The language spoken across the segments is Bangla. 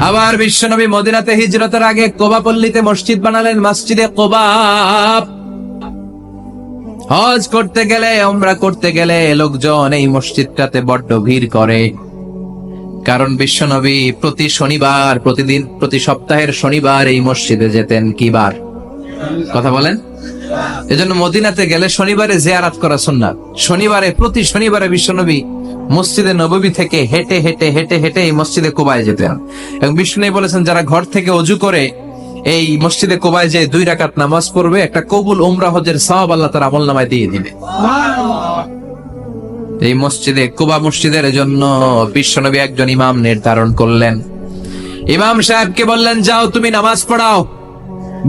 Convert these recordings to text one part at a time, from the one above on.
আবার বিশ্বনবী মদিনাতে হিজরতের আগে কোবা পল্লীতে মসজিদ বানালেন, মসজিদে কোবা। হজ করতে গেলে, উমরা করতে গেলে লোকজন এই মসজিদটাতে বড্ড ভিড় করে। কারণ বিশ্বনবী প্রতি শনিবার, প্রতি সপ্তাহের শনিবার এই মসজিদে যেতেন। কি বার? কথা বলেন। এজন্য মদিনাতে গেলে শনিবারে জিয়ারত করা সুন্নাত। প্রতি শনিবারে বিশ্বনবী মসজিদে নববী থেকে হেঁটে হেঁটে হেঁটে হেঁটে এই মসজিদে কোবায় যেতেন। এবং বিশ্বনবী বলেছেন, যারা ঘর থেকে ওযু করে এই মসজিদে কোবায় যে 2 রাকাত নামাজ পড়বে, একটা কবুল উমরা হজের সওয়াব আল্লাহ তার আমলনামায় দিয়ে দিবে। এই মসজিদে কোবা মসজিদের জন্য বিশ্বনবী একজন ইমাম নির্ধারণ করলেন। ইমাম সাহেবকে বললেন, যাও তুমি নামাজ পড়াও।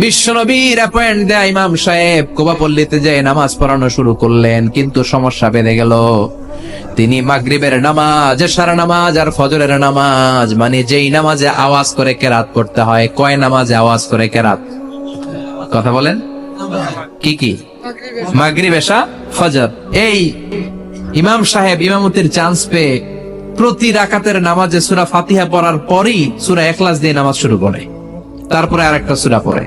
বিশ্বনবীর অ্যাপয়েন্ট দেয়া ইমাম সাহেব কোবা পল্লীতে যে নামাজ পড়ানো শুরু করলেন। কিন্তু সমস্যা বেড়ে গেল। তিনি মাগরিবের নামাজ, এশার নামাজ আর ফজরের নামাজ, মানে যেই নামাজে আওয়াজ করে কেরাত পড়তে হয়, কয় নামাজে আওয়াজ করে কেরাত? কথা বলেন। কি কি? মাগরিব, এশা, ফজর। এই ইমাম সাহেব ইমামতির চান্স পেয়ে প্রতি রাকাতের নামাজে সূরা ফাতিহা পড়ার পরই সূরা ইখলাস দিয়ে নামাজ শুরু করে, তারপরে আরেকটা সূরা পড়ে,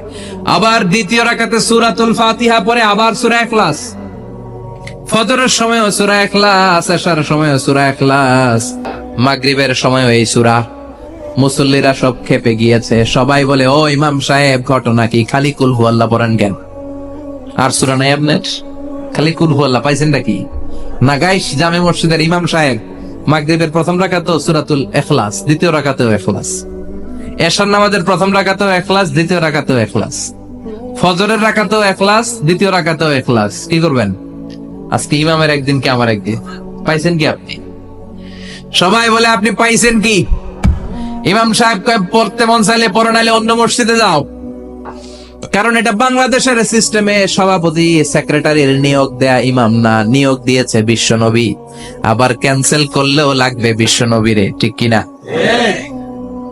আবার দ্বিতীয় রাকাতে সূরাতুল ফাতিহা পড়ে, আবার সূরা ইখলাস। ফজরের সময়ও সূরা ইখলাস, এশার সময়ও সূরা ইখলাস, মাগরিবের সময়ও এই সূরা। মুসল্লিরা সব খেপে গিয়েছে। সবাই বলে, ও ইমাম সাহেব, ঘটনা কি? খালি কুল হুয়াল্লাহ পড়েন কেন? আর সূরা নাই আপনার? খালি কুল হুয়াল্লাহ পাইছেন নাকি? নাগাইশ জামে মসজিদের ইমাম সাহেব মাগরিবের প্রথম রাকাতেও সূরাতুল ইখলাস, দ্বিতীয় রাকাতেও ইখলাস, এশার নামাজের প্রথম রাকাতেও ইখলাস, দ্বিতীয় রাকাতেও ইখলাস, ফজরের রাকাতেও ইখলাস, দ্বিতীয় রাকাতেও ইখলাস। কি করবেন? আজকে ইমামের একদিন কি আমার একদিন। পাইছেন কি আপনি? সবাই বলে, আপনি পাইছেন কি? ইমাম সাহেব কয়, পড়তে মন চাইলে পড়ো, নাইলে অন্য মসজিদে যাও। কারণ এটা বাংলাদেশের সিস্টেমে সভাপতি সেক্রেটারির নিয়োগ দেয়া ইমাম না, নিয়োগ দিয়েছে বিশ্বনবী। আবার ক্যান্সেল করলেও লাগবে বিশ্বনবীরে, ঠিক কিনা?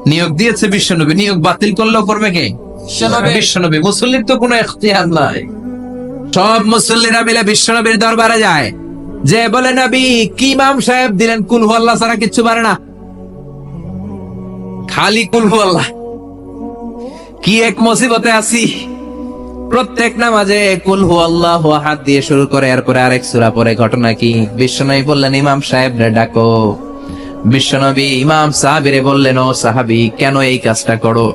নিয়োগ দিয়েছে বিশ্বনবী, নিয়োগ বাতিল করলেও করবে কে? বিশ্বনবী। মুসল্লির তো কোনো ইখতিয়ার নাই। সব মুসল্লিরা মিলে বিশ্বনবীর দরবারে যায়, যে বলে, নবী কি ইমাম সাহেব দিলেন, কুল হুয়াল্লাহ ছাড়া কিচ্ছু পারে না, খালি কুল হুয়াল্লাহ। কি এক মুসিবতে আছি। প্রত্যেক নামাজে কুল হুয়াল্লাহু আহাদ দিয়ে শুরু করে, এরপরে আরেক সূরা পড়ে। ঘটনা কি? বিশ্বনবী বললেন, ইমাম সাহেব রে ডাকো। বিশ্বনবী ইমাম সাহাবীরে বললেন, ও সাহাবী, কেন এই কাজটা করো?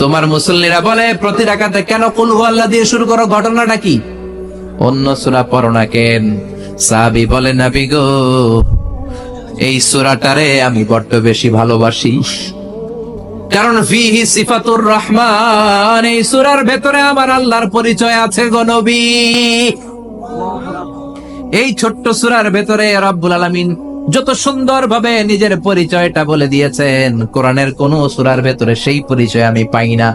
তোমার মুসল্লিরা বলে, প্রতি রাকাতে কেন কুল হুয়াল্লাহ দিয়ে শুরু করো? ঘটনাটা কি? অন্য সূরা পড়ো না কেন? সাহাবী বলে, নবী গো, এই সূরাটারে আমি বড্ড বেশি ভালোবাসি। কারণ ফিহি সিফাতুর রহমান, এই সূরার ভেতরে আমার আল্লাহর পরিচয় আছে গো নবী। এই ছোট্ট সূরার ভেতরে রব্বুল আলামিন যত সুন্দরভাবে নিজের পরিচয়টা বলে দিয়েছেন, কোরআনের কোন সূরার ভেতরে সেই পরিচয় আমি পাই না।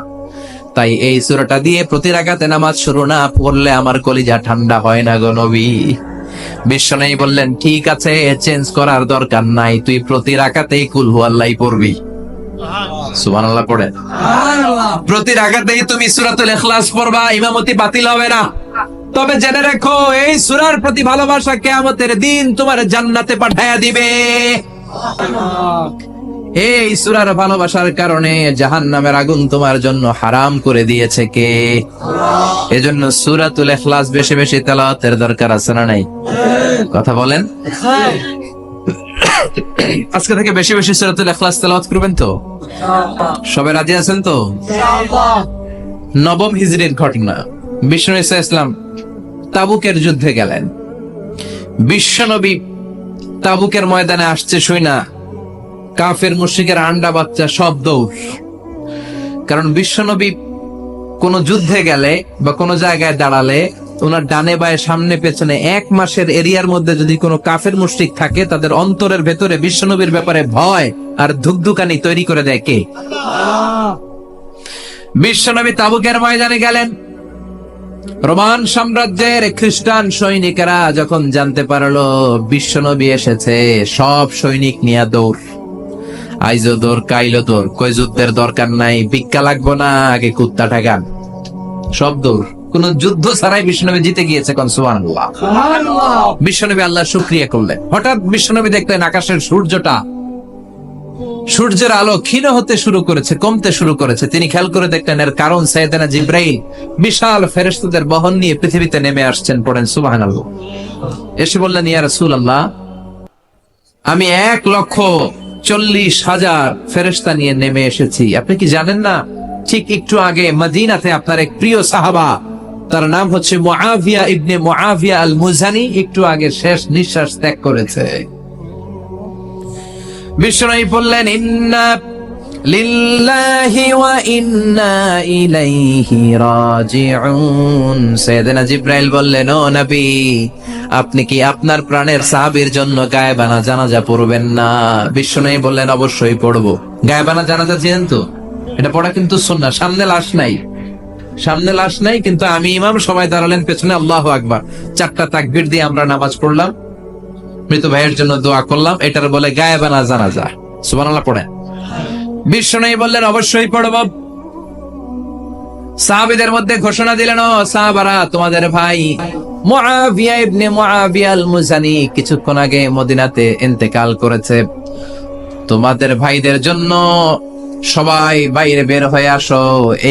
তাই এই সূরাটা দিয়ে প্রতি রাকাতে নামাজ শুরু না পড়লে আমার কলিজা ঠান্ডা হয় না গো নবী। বিশ্বনবী বললেন, ঠিক আছে, চেঞ্জ করার দরকার নাই, তুই প্রতি রাকাতেই কুল হুয়াল্লাহই পড়বি। সুবহানাল্লাহ পড়ে। প্রতি রাকাতেই তুমি সূরাতুল ইখলাস পড়বা, ইমামতি বাতিল হবে না। তবে জেনে রাখো, এই সূরার প্রতি ভালোবাসা কিয়ামতের দিন তোমার জান্নাতে পাঠায়া দিবে। এই সূরার ভালোবাসার কারণে জাহান্নামের আগুন তোমার জন্য হারাম করে দিয়েছে কে? এজন্য সূরাতুল ইখলাস বেশি বেশি তেলাওয়াতের দরকার আছে না নাই? কথা বলেন। আজকে থেকে বেশি বেশি সূরাতুল ইখলাস তেলাওয়াত করবেন তো? সবাই রাজি আছেন তো? নবম হিজরির ঘটনা। বিশ্বনবী সাল্লাল্লাহু আলাইহি ওয়াসাল্লাম তাবুকের যুদ্ধে গেলেন। বিশ্বনবী তাবুকের ময়দানে আসছে শুই না কাফের মুশরিকের আন্ডা বাচ্চা সব দৌড়। কারণ বিশ্বনবী কোন যুদ্ধে গেলে বা কোন জায়গায় দাঁড়ালে ওনার ডানে বায়ে সামনে পেছনে 1 মাসের এরিয়ার মধ্যে যদি কোনো কাফের মুশরিক থাকে, তাদের অন্তরের ভেতরে বিশ্বনবীর ব্যাপারে ভয় আর ধুকধুকানি তৈরি করে দেয় কে? বিশ্বনবী তাবুকের ময়দানে গেলেন। রোমান সাম্রাজ্যের খ্রিস্টান সৈনিকেরা যখন জানতে পারলো বিশ্বনবী এসেছে, সব সৈনিক নিয়ে দৌড়। আইজো দৌড়, কাইলো দৌড়, কই যুদ্ধের দরকার নাই, ভিক্ষা লাগবো না, আগে কুত্তা ঠাকান, সব দৌড়। কোন যুদ্ধ ছাড়াই বিশ্বনবী জিতে গিয়েছে। কোন সুবহানাল্লাহ। বিশ্বনবী আল্লাহর শুকরিয়া করলেন। হঠাৎ বিশ্বনবী দেখলেন আকাশের সূর্যটা সূর্যের আলো ক্ষীণ হতে শুরু করেছে, কমতে শুরু করেছে। তিনি খেয়াল করে দেখলেন এর কারণ সাইয়েদনা জিবরাইল বিশাল ফেরেশতাদের বহন নিয়ে পৃথিবীতে নেমে আসছেন। পড়েন সুবহানাল্লাহ। এসে বললেন, ইয়া রাসূলুল্লাহ, আমি 1,40,000 ফেরেশতা নিয়ে নেমে এসেছি। আপনি কি জানেন না, ঠিক একটু আগে মদিনাতে আপনার এক প্রিয় সাহাবা, তার নাম হচ্ছে মুআবিয়া ইবনে মুআবিয়া আল মুজানি, একটু আগে শেষ নিঃশ্বাস ত্যাগ করেছে। বিশ্বনবী বললেন, ইন্না লিল্লাহি ওয়া ইন্না ইলাইহি রাজিউন। সাইয়েদনা জিবরাইল বললেন, ও নবী, আপনি কি আপনার প্রাণের সাহাবীর জন্য গায়েবানা জানাজা পড়বেন না? বিশ্বনবী বললেন, অবশ্যই পড়বো। গায়েবানা জানাজা চেনেন তো? এটা পড়া কিন্তু সুন্নাহ। সামনে লাশ নাই, সামনে লাশ নাই, কিন্তু আমি ইমাম, সবাই দাঁড়ালেন পেছনে, আল্লাহু আকবার 4টা তাকবীর দিয়ে আমরা নামাজ পড়লাম, মৃত ভাইয়ের জন্য দোয়া করলাম। এটার বলে গায়েবানা জানাজা। সুবহানাল্লাহ পড়েন। বিশ্বনবী বললেন, অবশ্যই পড়ব। সাহাবীদের মধ্যে ঘোষণা দিলেন, ও সাহাবারা, তোমাদের ভাই মুআবিয়া ইবনে মুআবিয়া আল মুজানি কিছুক্ষণ আগে মদিনাতে ইন্তেকাল করেছে। তোমাদের ভাইদের জন্য সবাই বাইরে বের হয়ে আসো,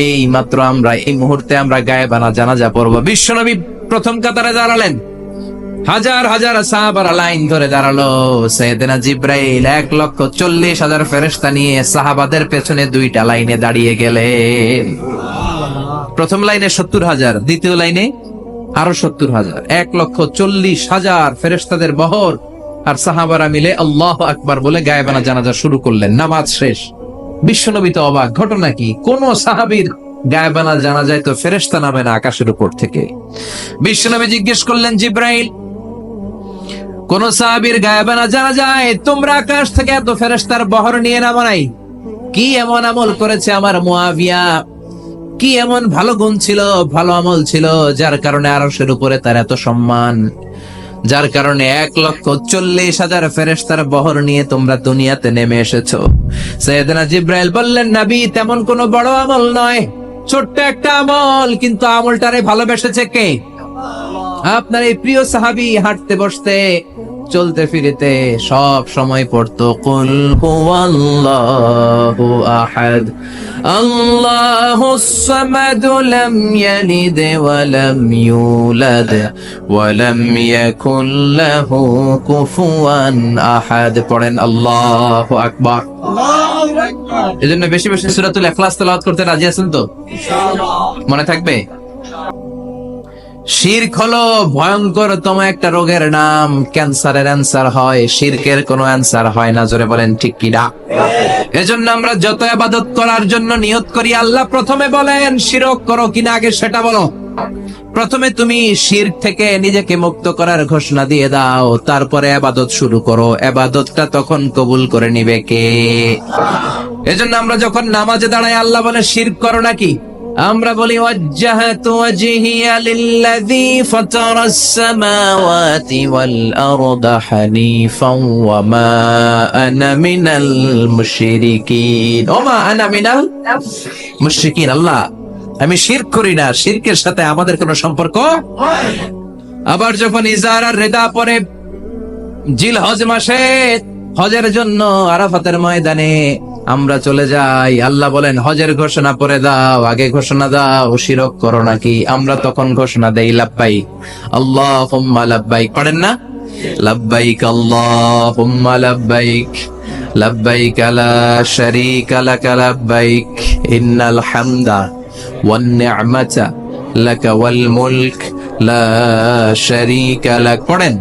এই মাত্র আমরা এই মুহূর্তে আমরা গায়েবানা জানাজা পড়ব। বিশ্বনবী প্রথম কাতারে দাঁড়ালেন, হাজার হাজার সাহাবারা লাইন ধরে দাঁড়ালো। সাইয়েদনা জিবরাইল 1,40,000 ফেরেশতা নিয়ে সাহাবাদের পেছনে 2টা লাইনে দাঁড়িয়ে গেলেন। প্রথম লাইনে 70,000, দ্বিতীয় লাইনে আরো 70,000, 1,40,000 ফেরেশতাদের বহর। আর সাহাবারা মিলে আল্লাহু আকবার বলে গায়েবানা জানাজা শুরু করলেন। নামাজ শেষ। বিশ্বনবী তো অবাক, ঘটনা কি? কোন সাহাবীর গায়েবানা জানাজায় তো ফেরেশতা নামে না আকাশের উপর থেকে। বিশ্বনবী জিজ্ঞেস করলেন, জিবরাইল, কোন সাহাবীর গায়েবানা জানাজায় তোমরা আকাশ থেকে এত ফেরেশতার বহর নিয়ে নামো নাই? কি এমন আমল করেছে আমার মুআবিয়া? কি এমন ভালো গুণ ছিল, ভালো আমল ছিল, যার কারণে আরশের উপরে তার এত সম্মান, যার কারণে 1,40,000 ফেরেশতার বহর নিয়ে তোমরা দুনিয়াতে নেমে এসেছো? সাইয়েদনা জিবরাইল বললেন, নবী, তেমন কোনো বড় আমল নয়, ছোট্ট একটা আমল, কিন্তু আমলটারে ভালোবেসেছে কে? আপনার এই প্রিয় সাহাবী হাঁটতে বসতে চলতে ফিরিতে সব সময় পড়তো, কুল হুয়াল্লাহু আহাদ আল্লাহুস সামাদ লাম ইয়ালিদ ওয়া লাম ইউলাদ ওয়া লাম ইয়াকুল লাহু কুফুয়ান আহাদ। পড়েন আল্লাহু আকবার। এজন্য বেশি বেশি সূরাতুল ইখলাস তেলাওয়াত করতে রাজি আছেন তো? ইনশাআল্লাহ। মনে থাকবে? শিরক হলো ভয়ঙ্করতম একটা রোগের নাম। ক্যান্সারের অ্যান্সার হয়, শিরকের কোনো অ্যান্সার হয় না। জোরে বলেন ঠিক কি না? এজন্য আমরা যত ইবাদত করার জন্য নিয়ত করি, আল্লাহ প্রথমে বলেন শিরক করো কিনা আগে সেটা বলো। প্রথমে তুমি শিরক থেকে নিজেকে মুক্ত করার ঘোষণা দিয়ে দাও, তারপরে ইবাদত শুরু করো। ইবাদতটা তখন কবুল করে নিবে কে? এজন্য আমরা যখন নামাজে দাঁড়াই আল্লাহ বলে শিরক করো নাকি? আমরা বলি ওয়াজ্জাহাতু ওয়াজহিয়া লিল্লাযী ফাতারাস সামাওয়াতি ওয়াল আরদা হানিফান ওয়া মা আনা মিনাল মুশরিকিন। ওমা আনা মিনাল মুশরিকিন। আল্লাহ, আমি শিরক করি না, শিরকের সাথে আমাদের কোনো সম্পর্ক। আবার যখন ইজার আর রিদা পরে জিলহজ মাসে হজের জন্য আরাফাতের ময়দানে আমরা চলে যাই, আল্লাহ বলেন হজের ঘোষণা পরে দাও, আগে ঘোষণা দাও শিরক করো নাকি? আমরা তখন ঘোষণা দেই লাব্বাইক আল্লাহুম্মা লাব্বাইক। পড়েন না, লাব্বাইক আল্লাহুম্মা লাব্বাইক লাব্বাইক লা শারীকা লাক লাব্বাইক ইন্নাল হামদা ওয়ান নি'মাতা লাকা ওয়াল মুলক লা শারীকা লাক। পড়েন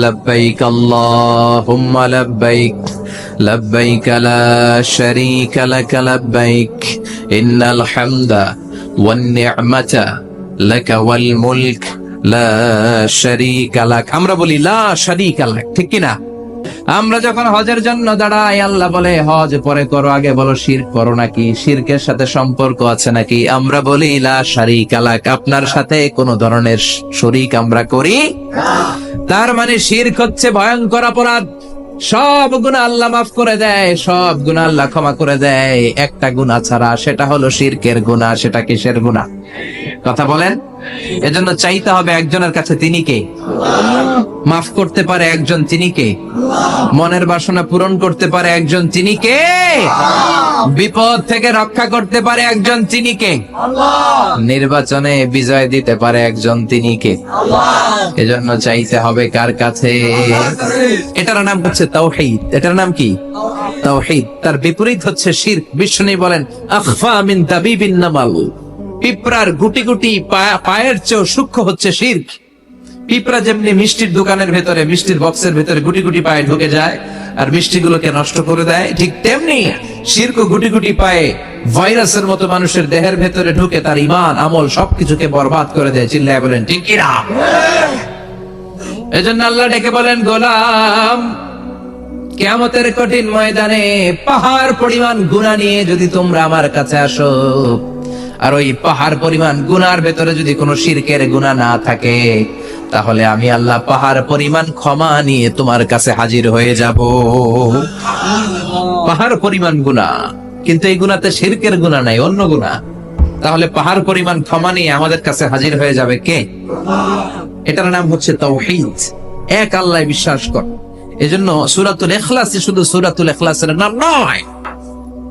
لبيك اللهم لبيك لبيك لا شريك لك لبيك إن الحمد والنعمة لك والملك لا شريك لك। আমরা বলি লা শারীকা লাক, ঠিক কি না? আমরা যখন হজের জন্য দাঁড়াই আল্লাহ বলে হজ পরে করো, আগে বলো শিরক করো নাকি, শিরকের সাথে সম্পর্ক আছে নাকি? আমরা বলি লা শারীকা লাক, আপনার সাথে কোনো ধরনের শরীক আমরা করি না। তার মানে শিরক হচ্ছে ভয়ঙ্কর অপরাধ। সব গুনাহ আল্লাহ মাফ করে দেয়, সব গুনাহ আল্লাহ ক্ষমা করে দেয়, একটা গুনাহ ছাড়া, সেটা হলো শিরকের গুনাহ। সেটা কিসের গুনাহ? কথা বলেন। এজন্য চাইতে হবে একজনের কাছে, তিনি কে? মাফ করতে পারে একজন, তিনি কে? মনের বাসনা পূরণ করতে পারে একজন, তিনি কে? বিপদ থেকে রক্ষা করতে পারে একজন, তিনি কে? নির্বাচনে বিজয় দিতে পারে একজন, তিনি কে? এজন্য চাইতে হবে কার কাছে? এটার নাম হচ্ছে তাওহীদ। এটার নাম কি? তাওহীদ। তার বিপরীত হচ্ছে শিরক। বিষ্ণু বলেন আখফা মিন দাবিবিন নামাল, পিঁপড়ার গুটি গুটি পায়ের চেয়েও সূক্ষ্ম হচ্ছে শিরক। পিঁপড়া যেমনি মিষ্টির দোকানের ভেতরে, মিষ্টির বক্সের ভেতরে গুটি গুটি পায়ে ঢুকে যায় আর মিষ্টিগুলোকে নষ্ট করে দেয়, ঠিক তেমনি শিরক গুটি গুটি পায়ে ভাইরাসের মতো মানুষের দেহের ভেতরে ঢুকে তার ঈমান আমল সবকিছুকে বরবাদ করে দেয়। চিল্লায় বলেন ঠিক কি না? এজন্য আল্লাহ ডেকে বলেন, গোলাম, কিয়ামতের কঠিন ময়দানে পাহাড় পরিমাণ গুনাহ নিয়ে যদি তোমরা আমার কাছে আসো, আর ওই পাহাড় পরিমাণ গুনার ভেতরে যদি কোনো শিরকের গুনাহ না থাকে, তাহলে আমি আল্লাহ পাহাড় পরিমাণ ক্ষমা নিয়ে তোমার কাছে হাজির হয়ে যাব। পাহাড় পরিমাণ গুনাহ, কিন্তু এই গুনাতে শিরকের গুনাহ নাই, অন্য গুনাহ। তাহলে পাহাড় পরিমাণ ক্ষমা নিয়ে আমাদের কাছে হাজির হয়ে যাবে কে? এটার নাম হচ্ছে তাওহীদ। এক আল্লাহ বিশ্বাস কর। এজন্য সূরাতুল ইখলাস শুধু সূরাতুল ইখলাসের নাম নয়,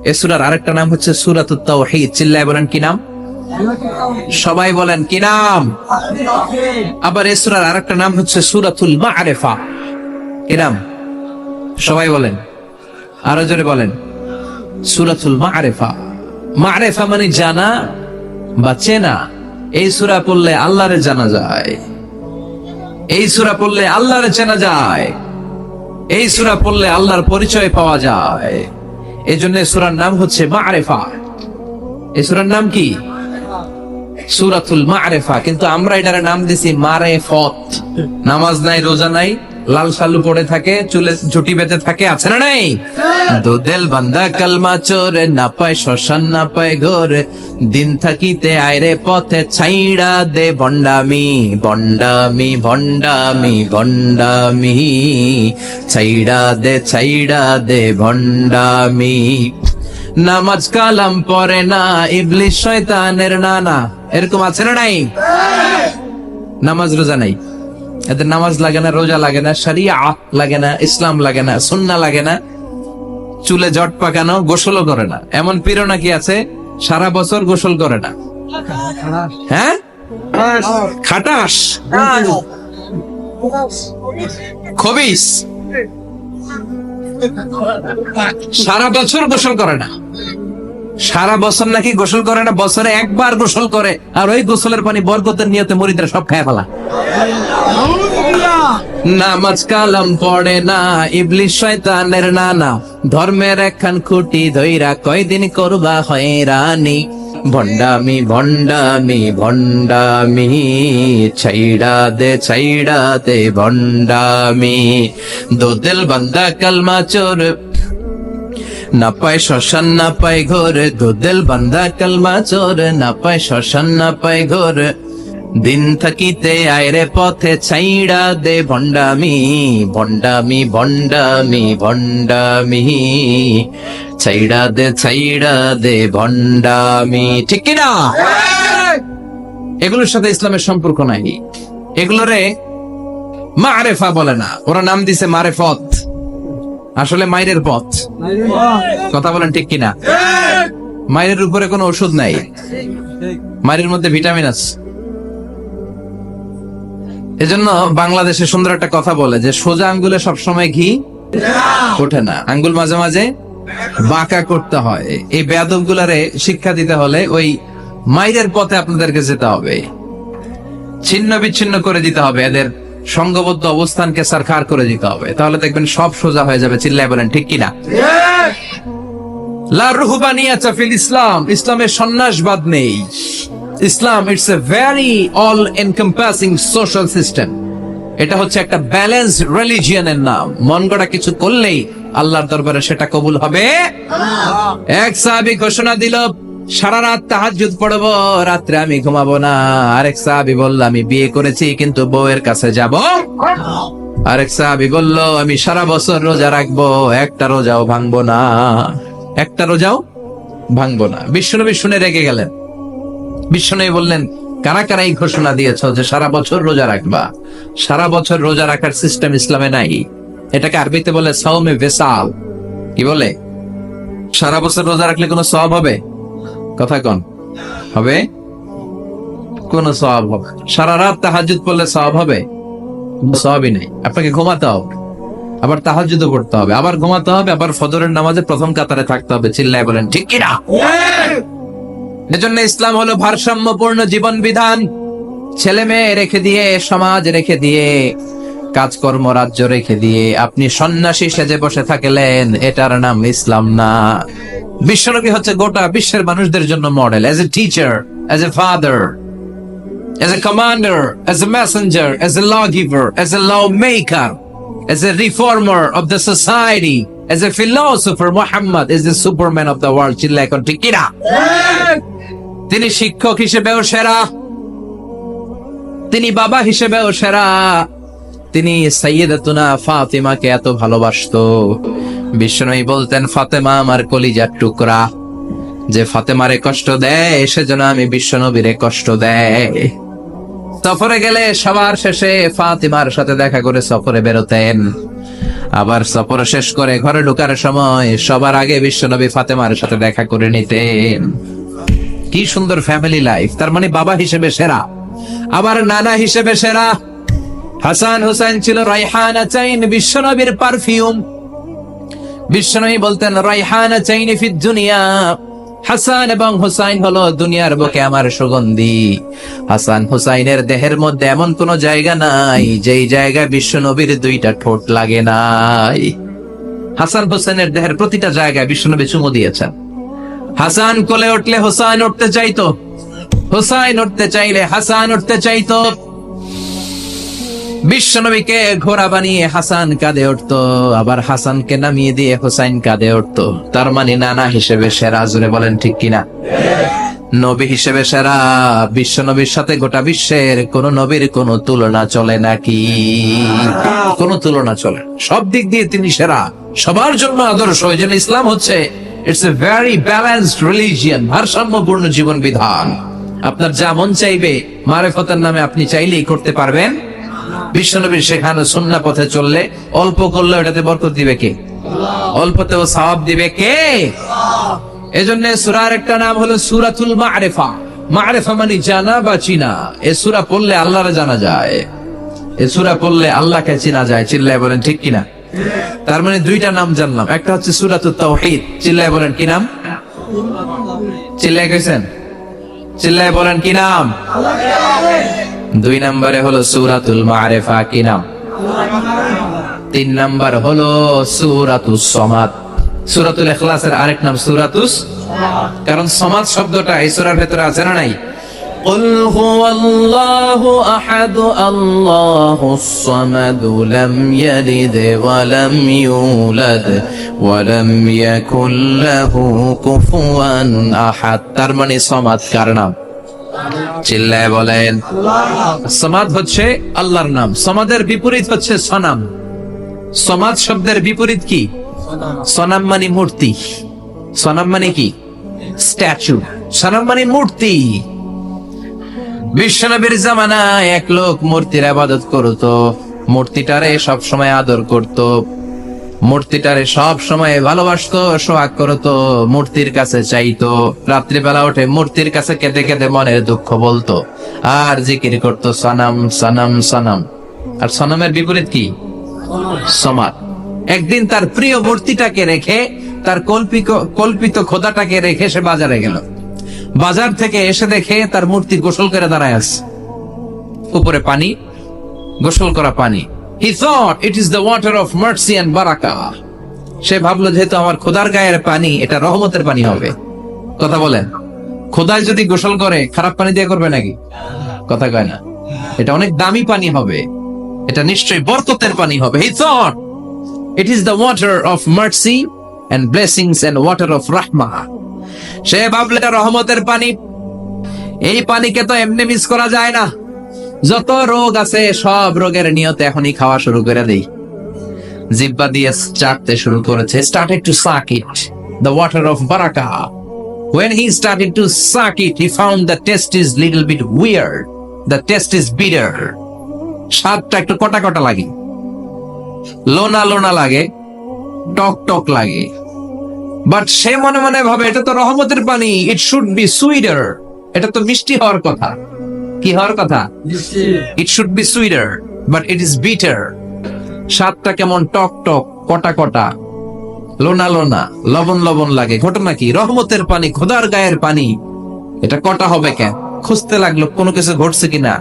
এই সূরার আরেকটা নাম হচ্ছে সূরাতুত তাওহীদ। চিল্লায় বলেন কি নাম? সবাই বলেন কি নাম? আবার এই সূরার আরেকটা নাম হচ্ছে সূরাতুল মা'রিফা। কি নাম? সবাই বলেন, আরো জোরে বলেন, সূরাতুল মা'রিফা। মা'রিফা মানে জানা বা চেনা। এই সূরা পড়লে আল্লাহরে জানা যায়, এই সূরা পড়লে আল্লাহরে চেনা যায়, এই সূরা পড়লে আল্লাহর পরিচয় পাওয়া যায়। এই জন্য সূরার নাম হচ্ছে মা'রিফা। এই সূরার নাম কি? সূরাতুল মা'রিফা। কিন্তু আমরা এটার নাম দিছি মারেফত। নামাজ নাই, রোজা নাই, লাল সালু পড়ে থাকে, চুলে ঝুটি বেঁধে থাকে, আছে না নাই? দুদেল বান্দা কালমা চোরে, না পায় শ্মশান না পায় ঘর, দিন থাকিতে আয়রে পথে ছাইড়া দে ভণ্ডামি, ভণ্ডামি ভণ্ডামি ভণ্ডামি, ছাইড়া দে ভণ্ডামি। নামাজ কালাম পড়ে না, ইবলিস শয়তানের নানা। এরকম আছে না নাই? নামাজ রোজা নাই, এদের নামাজ লাগে না, রোজা লাগে না, শরিয়া লাগে না, ইসলাম লাগে না, সুন্নাহ লাগে না, চুলে জট পাকানো, গোসলও করে না। এমন পীর নাকি আছে সারা বছর গোসল করে না। হ্যাঁ, খাটাস, খবিস, সারা বছর গোসল করে না। সারা বছর নাকি গোসল করে না, বছরে একবার গোসল করে, আর ওই গোসলের পানি বরকতের নিয়তে মুরিদরা সব খায় ফেলা। নামাজ কালাম পড়ে না, ইবলিস শয়তানের নানা, ধর্মের একখান খুঁটি ধইরা কয়দিন করবা হয়রানি, ভণ্ডামি ভণ্ডামি ভণ্ডামি, ছাইড়া দে ভণ্ডামি। দোদেল বান্দা কালমা চোর, না পায় শ্মশান না পায় ঘর, দোদেল বান্দা কালমা চোর, না পায় শ্মশান না পায় ঘর, দিন থাকিতে আয়রে পথে ছাইড়া দে ভণ্ডামি, ভণ্ডামি ভণ্ডামি ভণ্ডামি, ছাইড়া দে ভণ্ডামি। ঠিক কিনা? এগুলোর সাথে ইসলামের সম্পর্ক নাই, এগুলোরে মারেফা বলে না, ওরা নাম দিছে মারেফত। আসলে মাইরের পথ। কথা বলেন ঠিক কিনা? মাইরের উপরে কোনো ওষুধ নাই, মাইরের মধ্যে ভিটামিন আছে। এজন্য বাংলাদেশে সুন্দর একটা কথা বলে যে সোজা আঙ্গুলে সবসময় ঘি ওঠে না, আঙ্গুল মাঝে মাঝে বাঁকা করতে হয়। এই বেয়াদব গুলারে শিক্ষা দিতে হলে ওই মাইরের পথে আপনাদেরকে যেতে হবে, ছিন্ন বিচ্ছিন্ন করে দিতে হবে, এদের সংঘবদ্ধ অবস্থানকে সরকার করে দিতে হবে, তাহলে দেখবেন সব সোজা হয়ে যাবে। চিল্লায় বলেন ঠিক কিনা? লা রুহবানিয়াতা ফিল ইসলাম, ইসলামে সন্ন্যাসবাদ নেই। Islam it's a very all encompassing social system. এটা হচ্ছে একটা ব্যালেন্সড রিলিজিয়নের নাম। মন গড়া কিছু করলেই আল্লাহর দরবারে সেটা কবুল হবে। এক সাহাবী ঘোষণা দিল, সারা রাত তাহাজ্জুদ পড়বো, রাত্রে আমি ঘুমাবো না। আরেক সাহাবী বলল, আমি বিয়ে করেছি কিন্তু বউয়ের কাছে যাব। আরেক সাহাবী বলল, আমি সারা বছর রোজা রাখবো, একটা রোজাও ভাঙবো না, একটা রোজাও ভাঙবো না। বিশ্বনবী শুনে রেগে গেলেন। বিশ্বনবী বললেন, কারা কারা এই ঘোষণা দিয়েছো যে সারা বছর রোজা রাখবা? সারা বছর রোজা রাখার সিস্টেম ইসলামে নাই। এটাকে আরবিতে বলে সাওমে ভেসাল। কি বলে? সারা বছর রোজা রাখলে কোনো সওয়াব হবে? কথা কোন হবে? কোনো সওয়াব হবে? সারা রাত তাহাজ্জুদ পড়লে সওয়াব হবে? কোনো সওয়াবই নেই। আপনাকে ঘুমাতে হবে, আবার তাহাজ্জুদও পড়তে হবে, আবার ঘুমাতে হবে, আবার ফজরের নামাজে প্রথম কাতারে থাকতে হবে। চিল্লায় বলেন ঠিক কি না? এজন্য ইসলাম হলো ভারসাম্যপূর্ণ জীবন বিধান। ছেলে মেয়ে রেখে দিয়ে, সমাজ রেখে দিয়ে, কাজকর্ম রাজ্য রেখে দিয়ে আপনি সন্ন্যাসী সেজে বসে থাকলেন, এটার নাম ইসলাম না। বিশ্বনবী হচ্ছে গোটা বিশ্বের মানুষদের জন্য model, as a teacher, as a father, as a commander, as a messenger, as a lawgiver, as a lawmaker, as a reformer of the society, as a philosopher. Muhammad is the superman of the world. চিল্লা এখন ঠিক কিনা? তিনি শিক্ষক হিসেবেও সেরা, তিনি বাবা হিসেবেও সেরা। তিনি সাইয়্যিদাতুনা ফাতিমাকে এত ভালোবাসতো, বিশ্বনবী বলতেন ফাতেমা আমার কলিজার টুকরা, যে ফাতেমারে কষ্ট দেয় সেজন্য আমি বিশ্বনবীরে কষ্ট দেয়। সফরে গেলে সবার শেষে ফাতিমার সাথে দেখা করে সফরে বেরোতেন, আবার সফর শেষ করে ঘরে ঢোকার সময় সবার আগে বিশ্বনবী ফাতেমার সাথে দেখা করে নিতেন। কি সুন্দর ফ্যামিলি লাইফ। তার মানে বাবা হিসেবে সেরা, আবার নানা হিসেবে সেরা। হাসান হুসাইন ছিল রাইহানাতাইন, বিশ্বনবীর পারফিউম। বিশ্বনবী বলতেন রাইহানাতাইন ফিদ দুনিয়া, হাসান এবং হুসাইন হলো দুনিয়ার বুকে আমার সুগন্ধি। হাসান হুসাইনের দেহের মধ্যে এমন কোন জায়গা নাই যেই জায়গায় বিশ্বনবীর দুইটা ঠোঁট লাগে নাই। হাসান হুসাইনের দেহের প্রতিটা জায়গায় বিশ্বনবী চুমু দিয়েছেন। হাসান কোলে উঠলে হুসাইন উঠতে চাইতো, হুসাইন উঠতে চাইলে হাসান উঠতে চাইতো। বিশ্বনবীকে ঘোড়া বানিয়ে হাসান কাঁধে উঠতো, আবার হাসানকে নামিয়ে দিয়ে হুসাইন কাঁধে উঠতো। তার মানে নানা হিসেবে সেরা। জোরে বলেন ঠিক কিনা? নবী হিসেবে সেরা। বিশ্বনবীর সাথে গোটা বিশ্বের কোন নবীর কোন তুলনা চলে নাকি? কোন তুলনা চলে? সব দিক দিয়ে তিনি সেরা, সবার জন্য আদর্শ। এই জন্য ইসলাম হচ্ছে it's a very balanced religion, ভারসাম্যপূর্ণ জীবন বিধান। আপনার যা মন চাইবে মারেফতের নামে আপনি চাইলেই করতে পারবেন। বিশ্বনবীর শেখানো সুন্নাহ পথে চললে অল্প করলে এটাতে বরকত দিবে কে? অল্পতেও সওয়াব দিবে কে? এজন্য সূরার একটা নাম হলো সূরাতুল মা'রিফা। মা'রিফা মানে জানা বা চিনা। এই সূরা পড়লে আল্লাহরে জানা যায়, এই সূরা পড়লে আল্লাহকে চেনা যায়। চিল্লায় বলেন ঠিক কিনা? তার মানে দুইটা নাম জানলাম, একটা হচ্ছে সূরাতুত তাওহীদ। চিল্লায় বলেন কি নাম? চিল্লায় কইছেন? চিল্লায় বলেন কি নাম? দুই নম্বরে হলো সূরাতুল মা'রিফা। কি নাম? তিন নম্বর হলো সূরাতুস সামাদ। সূরাতুল ইখলাসের আরেক নাম সূরাতুস, কারণ সামাদ শব্দটা এই সূরার ভিতরে আছে না নাই? قل هو الله أحد الله الصمد لم يلد ولم يولد ولم يكن له كفوا أحد। তার মানে সামাদ কার নাম? চিল্লায় বলেন। সামাদ হচ্ছে আল্লাহর নাম। সামাদের বিপরীত হচ্ছে সনাম। সামাদ শব্দের বিপরীত কি? সনাম মানে মূর্তি। সনাম মানে কি? স্ট্যাচু। সনাম মানে মূর্তি। বিশ্বনবীর জামানায় এক লোক মূর্তির ইবাদত করতো, মূর্তিটারে সব সময় আদর করত, মূর্তিটারে সব সময় ভালোবাসতো, সোহাগ করতো, মূর্তির কাছে চাইতো। রাত্রিবেলা উঠে মূর্তির কাছে কেঁদে কেঁদে মনের দুঃখ বলতো আর জিকির করতো সনাম সনাম সনাম। আর সনামের বিপরীত কি? সমাদ। একদিন তার প্রিয় মূর্তিটাকে রেখে, তার কল্পিত খোদাটাকে রেখে সে বাজারে গেল। বাজার থেকে এসে দেখে তার মূর্তি গোসল করে দাঁড়ায় আছে, উপরে পানি, গোসল করা পানি। He thought it is the water of mercy and barakah. সে ভাবলো যেহেতু আমার খোদার গায়ের পানি, এটা রহমতের পানি হবে। কথা বলেন, খোদায় যদি গোসল করে খারাপ পানি দিয়ে করবে নাকি? কথা কয় না। এটা অনেক দামি পানি হবে, এটা নিশ্চয়ই বরকতের পানি হবে। He thought it is the water of mercy and blessings and water of rahmah. সে ভাবলো এটা রহমতের পানি। এই পানিকে তো এমনি মিস করা যায় না। যত রোগ আছে সব রোগের নিয়তে এখনই খাওয়া শুরু করে দেই। জিহ্বা দিয়ে চাটতে শুরু করেছে। Started to suck it, the water of barakah. When he started to suck it, he found the taste is little bit weird. The taste is bitter. স্বাদটা একটু কটা কটা লাগে, লোনা লোনা লাগে, টক টক লাগে। বাট সে মনে মনে ভাবে এটা তো রহমতের পানি, ইট শুড বি সুইটার, এটা তো মিষ্টি হওয়ার কথা। কি হওয়ার কথা? It should be sweeter, but it is bitter. স্বাদটা কেমন টক টক, কটা কটা, লোনা লোনা, লবণ লবণ লাগে। ঘটনা কি? রহমতের পানি, খোদার গায়ের পানি, এটা কটা হবে কেন? খুঁজতে লাগলো কোনো কিছু ঘটছে কিনা।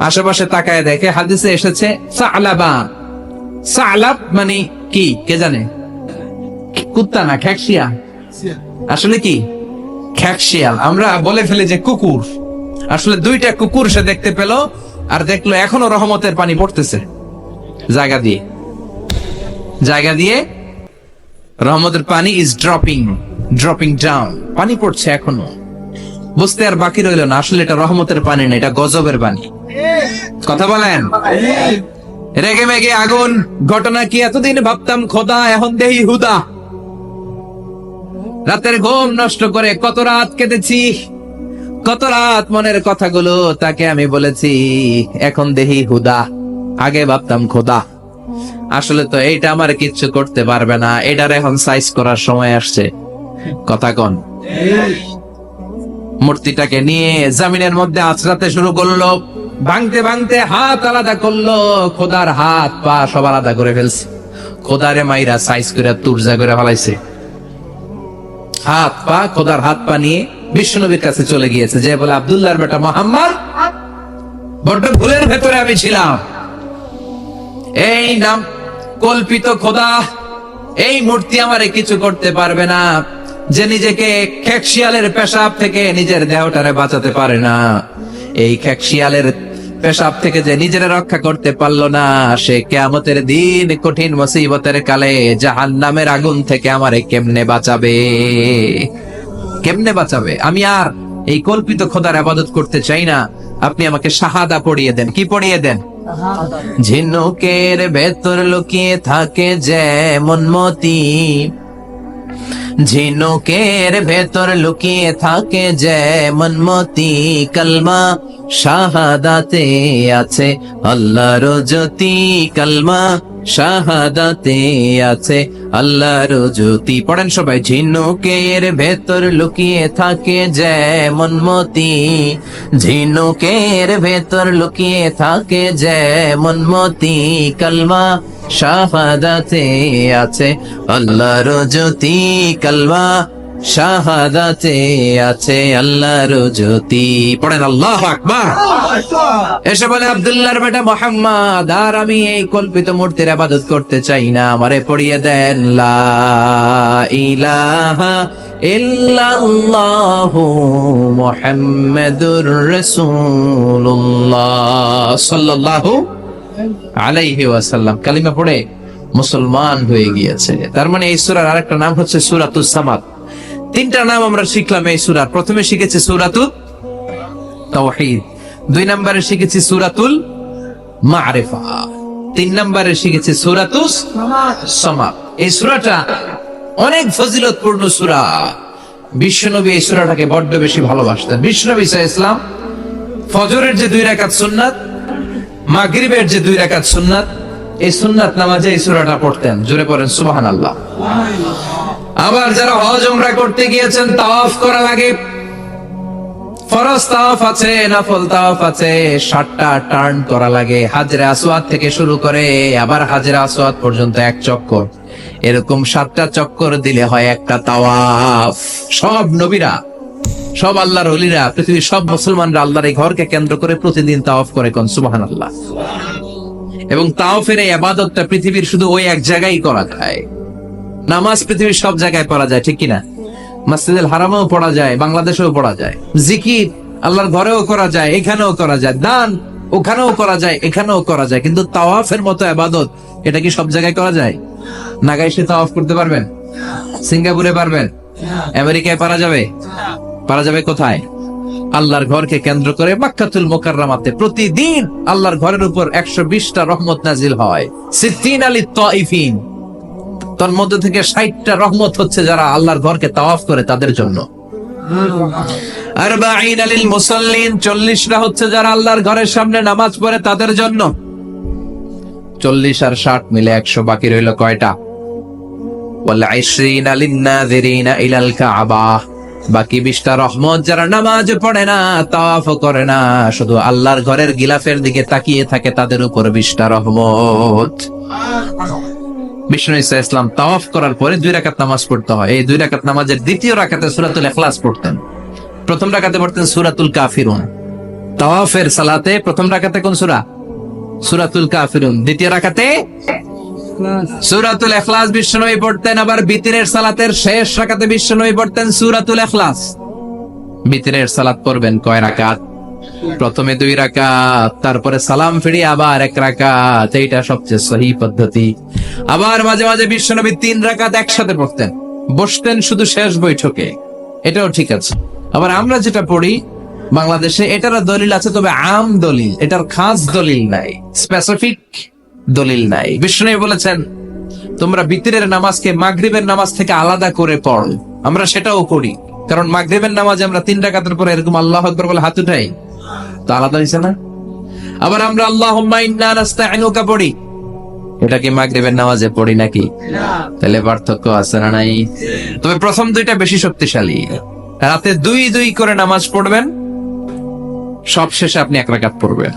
আশেপাশে তাকায় দেখে হাদিসে এসেছে সালাবা। সালাব মানে কি কে জানে? কুত্তা না, খ্যাকশিয়া। আসলে কি? খ্যাকশিয়াল। আমরা বলে ফেলি যে কুকুর, আসলে দুইটা কুকুর সে দেখতে পেল, আর দেখলো এখনো রহমতের পানি পড়তেছে জায়গা দিয়ে জায়গা দিয়ে। রহমতের পানি ইজ ড্রপিং ডাউন, পানি পড়ছে এখনো। বুঝতে আর বাকি রইল না, আসলে এটা রহমতের পানি না, এটা গজবের পানি। কথা বলেন। রেগে মেগে আগুন। ঘটনা কি? এতদিন ভাবতাম খোদা, এখন দেহি হুদা। রাতের ঘুম নষ্ট করে কত রাত কেঁদেছি, কত রাত মনের কথাগুলো তাকে আমি বলেছি, এখন দেহি হুদা। আগে ভাবতাম খোদা, আসলে তো এইটা আমার কিচ্ছু করতে পারবে না, এটার এখন সাইজ করার সময় আসছে। কথা কন। মূর্তিটাকে নিয়ে জমিনের মধ্যে আছড়াতে শুরু করলো, ভাঙতে ভাঙতে হাত আলাদা করলো, খোদার হাত পা সব আলাদা করে ফেলছে। খোদারে মাইরা সাইজ করে তুরজা করে ফেলাইছে। হাত পা, খোদার হাত পা নিয়ে বিশ্বনবীর কাছে চলে গিয়েছে, যে বলে আব্দুল্লাহর বেটা মুহাম্মদ, বড্ড ভুলের ভেতরে আমি ছিলাম। এই নাম কল্পিত খোদা, এই মূর্তি আমারে কিছু করতে পারবে না। যে নিজেকে খ্যাকশিয়ালের পেশাব থেকে নিজের দেহটারে বাঁচাতে পারে না, এই খ্যাকশিয়ালের পেশাব থেকে যে নিজের রক্ষা করতে পারলো না, সে কিয়ামতের দিন কঠিন মুসিবতের কালে জাহান্নামের আগুন থেকে আমারে কেমনে বাঁচাবে? কেমনে বাঁচাবে? আমি আর এই কল্পিত খোদার ইবাদত করতে চাই না। আপনি আমাকে শাহাদা পড়িয়ে দেন। কি পড়িয়ে দেন? ঝিনুকের ভেতর লুকিয়ে থাকে যেমন মতি, ঝিনুকের ভেতর লুকিয়ে থাকে যেমন মতি, কলমা শাহাদাতে আছে আল্লাহর জ্যোতি, কলমা শাহাদাতে আছে আল্লাহর জ্যোতি। পড়েন সবাই। ঝিনুকের ভেতর লুকিয়ে থাকে যেমন মতি, ঝিনুকের ভেতর লুকিয়ে থাকে যেমন মতি, কলমা শাহাদাতে আছে আল্লাহর জ্যোতি, কলমা শাহাদাতে আছে আল্লাহর জ্যোতি। পড়েন আল্লাহু আকবার। এসে বলে আব্দুল্লাহর বেটা মুহাম্মদ, আর আমি এই কল্পিত মূর্তির ইবাদত করতে চাই না, আমারে পড়িয়ে দেন লা ইলাহা ইল্লাল্লাহু মুহাম্মাদুর রাসূলুল্লাহ সাল্লাল্লাহু আলাইহি ওয়াসাল্লাম। কালিমা পড়ে মুসলমান হয়ে গিয়েছে। তার মানে এই সূরার আরেকটা নাম হচ্ছে সূরাতুস সামাদ। তিনটা নাম আমরা শিখলাম এই সূরার। প্রথমে শিখেছি সূরাতুত তাওহীদ, 2 নম্বরে শিখেছি সূরাতুল মারিফা, 3 নম্বরে শিখেছি সূরাতুস সামাদ। এই সূরাটা অনেক ফজিলতপূর্ণ সূরা। বিশ্বনবী এই সূরাটাকে বড্ড বেশি ভালোবাসতেন। বিশ্বনবী সাল্লাল্লাহু আলাইহি ওয়াসাল্লাম ফজরের যে 2 রাকাত সুন্নাত, মাগরিবের যে 2 রাকাত সুন্নাত, এই সুন্নাত নামাজে এই সূরাটা পড়তেন। জোরে পড়েন সুবহানাল্লাহ। আবার যারা হজ উমরা করতে গিয়েছেন, তাওয়াফ করার আগে ফরজ তাওয়াফ আছে, নফল তাওয়াফ আছে, 7টা টার্ন করা লাগে। হাজরে আসওয়াদ থেকে শুরু করে আবার হাজরে আসওয়াদ পর্যন্ত 1 চক্কর, এরকম 7টা চক্কর দিলে হয় একটা তাওয়াফ। সব নবীরা, সব আল্লাহর ওলিরা, পৃথিবীর সব মুসলমানরা আল্লাহর এই ঘরকে কেন্দ্র করে প্রতিদিন তাওয়াফ করে। কোন সুবহানাল্লাহ। এবং তাওয়াফের এই ইবাদতটা পৃথিবীর শুধু ওই এক জায়গায় করা যায়। নামাজ পৃথিবীর সব জায়গায় পড়া যায়, ঠিক কিনা? মসজিদুল হারামেও পড়া যায়, বাংলাদেশেও পড়া যায়। জিকির আল্লাহর ঘরেও করা যায়, এখানেও করা যায়। দান ওখানেও করা যায়, এখানেও করা যায়। কিন্তু তাওয়াফের মতো ইবাদত, এটা কি সব জায়গায় করা যায়? নাগাইশে তাওয়াফ করতে পারবেন? সিঙ্গাপুরে পারবেন? আমেরিকায় পারা যাবে? পারা যাবে কোথায়? আল্লাহর ঘরকে কেন্দ্র করে মক্কাতুল মুকাররমাতে প্রতিদিন আল্লাহর ঘরের উপর 120টা রহমত নাজিল হয়। 60 আলি তাইফিন, তার মধ্যে থেকে 60টা রহমত হচ্ছে যারা আল্লাহর ঘরকে তাওয়াফ করে তাদের জন্য। আরবাঈনা লিল মুসাল্লিন, 40টা হচ্ছে যারা আল্লাহর ঘরের সামনে নামাজ পড়ে তাদের জন্য। 40 আর 60 মিলে 100, বাকি রইল কয়টা? ওয়াল 20 লিন-নাযিরিনা ইলাল কাবা, বাকি 20টা রহমত যারা নামাজ পড়ে না, তাওয়াফ করে না, শুধু আল্লাহর ঘরের গিলাফের দিকে তাকিয়ে থাকে, তাদের উপর 20টা রহমত। বিষ্ণু ঈসা ইসলাম তাওয়াফ করার পরে 2 রাকাত নামাজ পড়তে হয়। এই 2 রাকাত নামাজের দ্বিতীয় রাকাতে সূরাতুল ইখলাস পড়তেন, প্রথম রাকাতে পড়তেন সূরাতুল কাফিরুন। তাওয়াফের সালাতে প্রথম রাকাতে কোন সূরা? সূরাতুল কাফিরুন। দ্বিতীয় রাকাতে সূরাতুল ইখলাস বিশ্বনবী পড়তেন। আবার বিতরের সালাতের শেষ রাকাতে বিশ্বনবী পড়তেন সূরাতুল ইখলাস। বিতরের সালাত পড়বেন কয় রাকাত? প্রথমে 2 রাকাত, তারপরে সালাম ফিরিয়ে আবার 1 রাকাত। এইটা সবচেয়ে সহিহ পদ্ধতি। আবার মাঝে মাঝে বিশ্বনবী 3 রাকাত একসাথে পড়তেন, বসতেন শুধু শেষ বৈঠকে, এটাও ঠিক আছে। আবার আমরা যেটা পড়ি বাংলাদেশে, এটার দলিল আছে, তবে আম দলিল, এটার খাস দলিল নাই, স্পেসিফিক দলিল নাই। বিষ্ণু বলেছেন তোমরা বিতরের নামাজকে মাগরিবের নামাজ থেকে আলাদা করে পড়ো। আমরা সেটাও করি, কারণ মাগরিবের নামাজে আমরা 3 রাকাতের পরে এরকম আল্লাহু আকবার বলে হাত উঠাই, তো আলাদা হইছে না? আবার আমরা আল্লাহুম্মা ইন্না নাস্তাইনুকা পড়ি, এটা কি মাগরিবের নামাজে পড়ি নাকি? তাহলে পার্থক্য আছে না নাই? তবে প্রথম 2টা বেশি শক্তিশালী। রাতে 2 করে নামাজ পড়বেন, সব শেষে আপনি 1 রাকাত পড়বেন।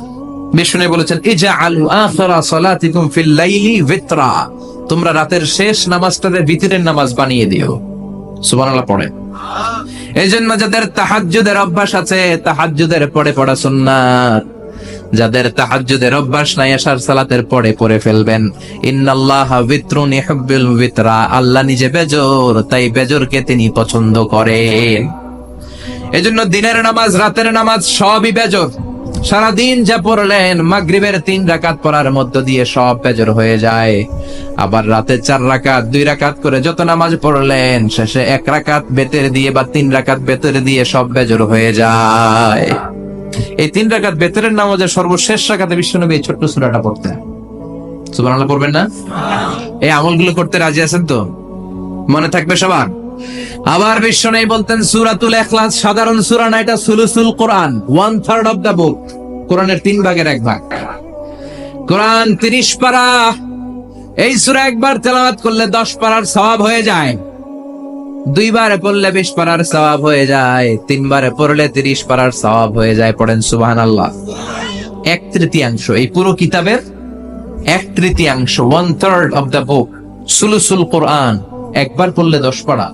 বিষ্ণু বলেছেন ইজআলু আখিরা সালাতিকুম ফিল লাইলি বিতরা, তোমরা রাতের শেষ নামাজটাকে বিতরের নামাজ বানিয়ে দিও। সুবহানাল্লাহ পড়ে। এইজন্য যাদের তাহাজ্জুদের অভ্যাস আছে, তাহাজ্জুদের পড়ে পড়া সুন্নাত। যাদের তাহাজ্জুদের অভ্যাস নাই, আশার সালাতের পড়ে পড়ে ফেলবেন। ইন্নাল্লাহা বিতরুন ইউহিব্বুল বিতরা, আল্লাহ নিজে বেজর, তাই বেজরকে তিনি পছন্দ করেন। এজন্য দিনের নামাজ, রাতের নামাজ সবই বেজর। সারাদিন যা পড়লেন, মাগরিবের 3 রাকাত পড়ার মধ্য দিয়ে সব বেজর হয়ে যায়। আবার রাতে 4 রাকাত, 2 রাকাত করে যত নামাজ পড়লেন, শেষে 1 রাকাত বেতের দিয়ে বা 3 রাকাত বেতের দিয়ে সব বেজর হয়ে যায়। এই 3 রাকাত বেতরের নামাজের সর্বশেষ রাকাতে বিশ্বনবী এই ছোট্ট সূরাটা পড়তেন। সুবহানাল্লাহ পড়বেন না? এই আমলগুলো করতে রাজি আছেন তো? মনে থাকবে সবার? আবার বিশ্বনবী বলতেন সূরাতুল ইখলাস সাধারণ সূরা না, এটা সুলুসুল কোরআন, 1/3 অফ দা বুক। কোরআনের 3 ভাগের 1 ভাগ। কোরআন 30 পারা। এই সূরা একবার তেলাওয়াত করলে 10 পারার সওয়াব হয়ে যায়। 2 বারে পড়লে 20 পারার সওয়াব হয়ে যায়। 3 বারে পড়লে 30 পারার সওয়াব হয়ে যায়। পড়েন সুবহানাল্লাহ। 1/3 এই পুরো কিতাবের 1/3, 1/3 অফ দা বুক, সুলুসুল কোরআন। একবার পড়লে 10 পারা,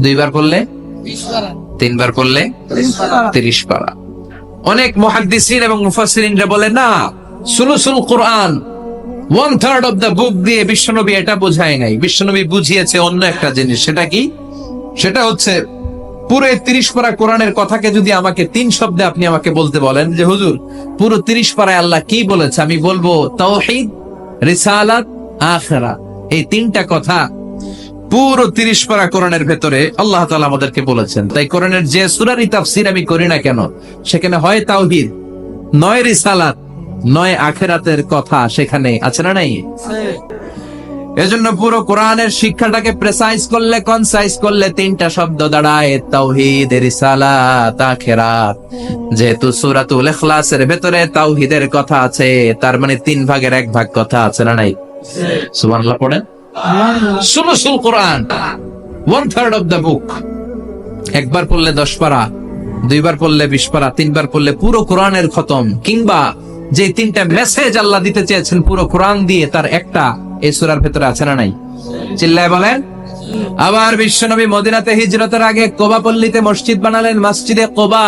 2 বার পড়লে 20 পারা, 3 বার পড়লে 30 পারা। অনেক মুহাদ্দিসিন এবং মুফাসসিরিনরা বলে না, সুলুসুল কোরআন 1/3 অফ দা বুক দিয়ে বিশ্বনবী এটা বোঝায় নাই। বিশ্বনবী বুঝিয়েছে অন্য একটা জিনিস। সেটা কি? সেটা হচ্ছে পুরো 30 পারা কোরআনের কথাকে যদি আমাকে 3 শব্দে আপনি আমাকে বলতে বলেন যে হুজুর পুরো 30 পারায় আল্লাহ কি বলেছে, আমি বলবো তাওহীদ, রিসালাত, আখিরা। এই 3টা কথা পুরো 30 পারা কোরআনের ভেতরে আল্লাহ তাআলা আমাদেরকে বলেছেন। তাই কোরআনের যে সূরারই তাফসীর আমি করি না কেন, সেখানে হয় তাওহীদ, নয় রিসালাত, নয় আখিরাতের কথা সেখানে আছে না নাই? এজন্য পুরো কোরআনের শিক্ষাটাকে প্রেসাইজ করলে, কনসাইজ করলে 3টা শব্দ দাঁড়ায়, তাওহীদ, রিসালাত, আখিরাত। যেহেতু সূরাতুল ইখলাসের ভেতরে তাওহীদের কথা আছে, তার মানে 3 ভাগের 1 ভাগ কথা আছে না নাই? সুবহানাল্লাহ পড়েন। সুলুসুল কোরআন 1/3 অফ দা বুক। একবার পড়লে 10 পারা, 2 বার পড়লে 20 পারা, 3 বার পড়লে পুরো কোরআনের খতম। কিংবা যে 3টা মেসেজ আল্লাহ দিতে চেয়েছেন পুরো কোরআন দিয়ে, তার একটা এই সূরার ভেতরে আছে না নাই? চিল্লায় বলেন। আবার বিশ্বনবী মদিনাতে হিজরতের আগে কোবা পল্লীতে মসজিদ বানালেন, মসজিদে কোবা।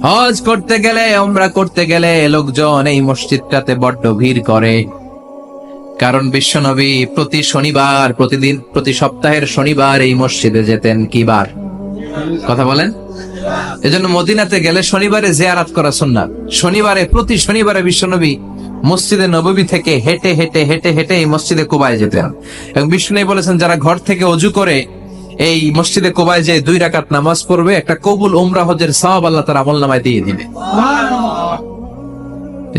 হজ করতে গেলে, উমরা করতে গেলে লোকজন এই মসজিদটাতে বড্ড ভিড় করে। কারণ বিশ্বনবী প্রতি শনিবার, প্রতি সপ্তাহের শনিবার এই মসজিদে যেতেন। কি বার? কথা বলেন। এজন্য মদিনাতে গেলে শনিবারে জিয়ারত করা সুন্নাত। প্রতি শনিবারে বিশ্বনবী মসজিদে নববী থেকে হেঁটে হেঁটে হেঁটে হেঁটে এই মসজিদে কুবায় যেতেন। এবং বিষ্ণু বলেছেন যারা ঘর থেকে ওযু করে এই মসজিদে কুবায় যে 2 রাকাত নামাজ পড়বে, একটা কবুল উমরা হজের সওয়াব আল্লাহ তার আমলনামায় দিয়ে দিবে।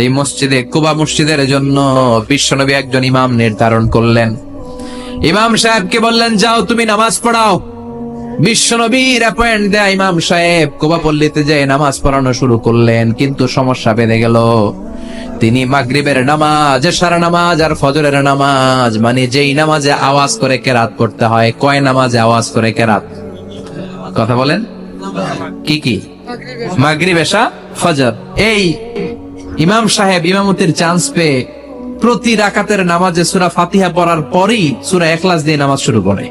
এই মসজিদে কুবা মসজিদের জন্য বিশ্বনবী একজন ইমাম নির্ধারণ করলেন। ইমাম সাহেবকে বললেন যাও তুমি নামাজ পড়াও। বিশ্বনবীর অ্যাপয়েন্ট দেয়া ইমাম সাহেব কুবা পল্লীতে যে নামাজ পড়ানো শুরু করলেন, কিন্তু সমস্যা বেড়ে গেল। তিনি মাগরিবের নামাজ, এশার নামাজ আর ফজরের নামাজ, মানে যেই নামাজে আওয়াজ করে কেরাত করতে হয়, কয় নামাজে আওয়াজ করে কেরাত? কথা বলেন, কি কি? মাগরিব, এশা, ফজর। এই ইমাম সাহেব ইমামতির চান্স পেয়ে প্রতি রাকাতের নামাজে সূরা ফাতিহা পড়ার পরই সূরা ইখলাস দিয়ে নামাজ শুরু করে,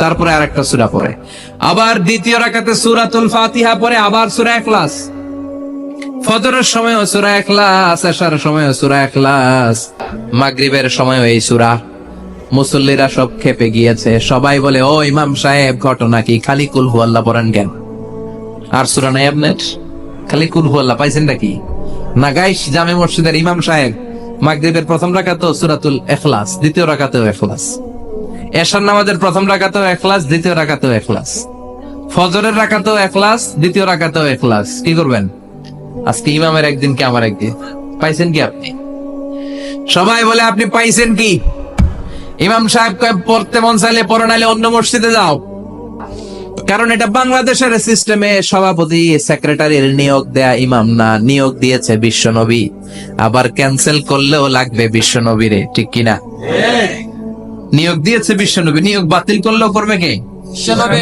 তারপরে আরেকটা সূরা পড়ে, আবার দ্বিতীয় রাকাতে সূরাতুল ফাতিহা পড়ে, আবার সূরা ইখলাস। ফজরের সময়ও সূরা ইখলাস, এশার সময়ও সূরা ইখলাস, মাগরিবের সময়ও এই সূরা। মুসল্লিরা সব খেপে গিয়েছে, সবাই বলে, ও ইমাম সাহেব, ঘটনা কি? খালি কুল হুয়াল্লাহ পড়েন কেন? আর সূরা নাই আপনার? খালি কুল হুয়াল্লাহ পাইছেন নাকি? নাগাইশ জামে মসজিদের ইমাম সাহেব মাগরিবের প্রথম রাকাতেও সূরাতুল ইখলাস, দ্বিতীয় রাকাতেও ইখলাস, এশার নামাজের প্রথম রাকাতেও ইখলাস, দ্বিতীয় রাকাতেও ইখলাস, ফজরের রাকাতেও ইখলাস, দ্বিতীয় রাকাতেও ইখলাস। কি করবেন? আজকে ইমামের একদিন কি আমার একদিন। পাইছেন কি আপনি? সবাই বলে, আপনি পাইছেন কি? ইমাম সাহেব কয়, পড়তে মন চাইলে পড়ো, নাইলে অন্য মসজিদে যাও। কারণ এটা বাংলাদেশের সিস্টেমে সভাপতি সেক্রেটারির নিয়োগ দেয়া ইমাম না, নিয়োগ দিয়েছে বিশ্বনবী। আবার ক্যান্সেল করলেও লাগবে বিশ্বনবীরে, ঠিক কিনা? নিয়োগ দিয়েছে বিশ্বনবী, নিয়োগ বাতিল করলেও করবে কে?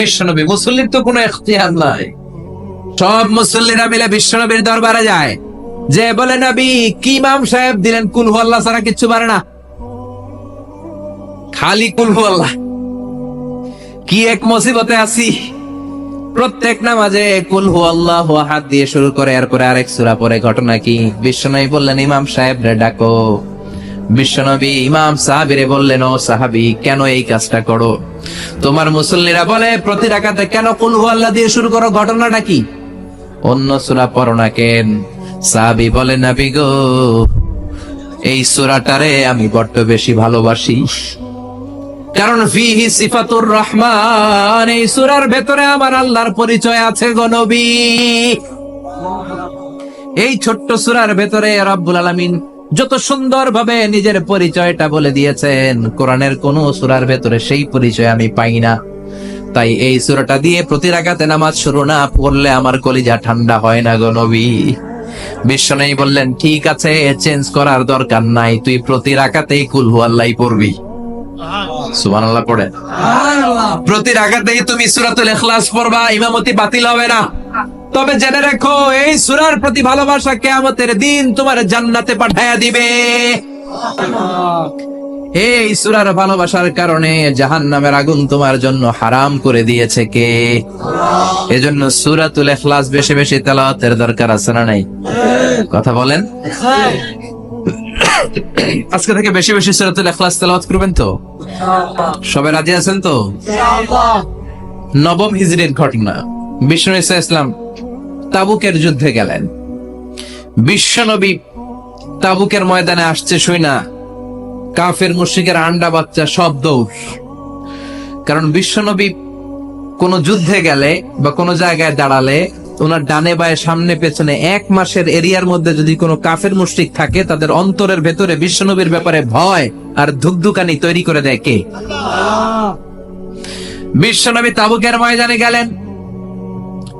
বিশ্বনবী। মুসল্লির তো কোনো ইখতিয়ার নাই। সব মুসল্লিরা মিলে বিশ্বনবীর দরবারে যায়, যে বলে, নবী, কি ইমাম সাহেব দিলেন, কুল হুয়াল্লাহ ছাড়া কিচ্ছু পারে না, খালি কুল হুয়াল্লাহ। কি এক মুসিবতে আছি, প্রত্যেক নামাজে কুল হুয়াল্লাহু আহাদ দিয়ে শুরু করে, এরপরে আরেক সূরা পড়ে। ঘটনা কি? বিশ্বনবী বললেন, ইমাম সাহেব রে ডাকো। বিশ্বনবী ইমাম সাহাবীরে বললেন, ও সাহাবী, কেন এই কাজটা করো? তোমার মুসল্লিরা বলে, প্রতি রাকাতে কেন কুল হুয়াল্লাহ দিয়ে শুরু করো? ঘটনাটা কি? অন্য সূরা পড়ো না কেন? সাহাবী বলে, নবী গো, এই সূরাটারে আমি বড্ড বেশি ভালোবাসি, কারণ ফিহি সিফাতুর রহমান, এই সূরার ভেতরে আমার আল্লাহর পরিচয় আছে গো নবী। এই ছোট্ট সূরার ভেতরে রব্বুল আলামিন যত সুন্দরভাবে নিজের পরিচয়টা বলে দিয়েছেন, কোরআনের কোন সূরার ভেতরে সেই পরিচয় আমি পাই না। তাই এই সূরাটা দিয়ে প্রতি রাকাতে নামাজ শুরু না পড়লে আমার কলিজা ঠান্ডা হয় না গো নবী। বিশ্বনবী বললেন, ঠিক আছে, চেঞ্জ করার দরকার নাই, তুই প্রতি রাকাতেই কুল হুয়াল্লাহই পড়বি। সুবহানাল্লাহ পড়ে। প্রতি রাকাতেই তুমি সূরাতুল ইখলাস পড়বা, ইমামতি বাতিল হবে না। তবে জেনে রাখো, এই সূরার প্রতি ভালোবাসা কিয়ামতের দিন তোমার জান্নাতে পাঠায়া দিবে। এই সূরার ভালোবাসার কারণে জাহান্নামের আগুন তোমার জন্য হারাম করে দিয়েছে কে? এজন্য সূরাতুল ইখলাস বেশি বেশি তেলাওয়াতের দরকার আছে না নাই? কথা বলেন। আজকে থেকে বেশি বেশি সূরাতুল ইখলাস তেলাওয়াত করবেন তো? সবাই রাজি আছেন তো? নবম হিজরির ঘটনা। বিশ্বনবী সাল্লাল্লাহু আলাইহি ওয়াসাল্লাম তাবুকের যুদ্ধে গেলেন। বিশ্বনবী তাবুকের ময়দানে আসছে শুইনা কাফের মুশরিকের আন্ডা বাচ্চা সব দৌড়। কারণ বিশ্বনবী কোন যুদ্ধে গেলে বা কোন জায়গায় দাঁড়ালে ওনার ডানে বায়ে সামনে পেছনে 1 মাসের এরিয়ার মধ্যে যদি কোনো কাফের মুশরিক থাকে, তাদের অন্তরের ভেতরে বিশ্বনবীর ব্যাপারে ভয় আর ধুকধুকানি তৈরি করে দেয় কে? বিশ্বনবী তাবুকের ময়দানে গেলেন।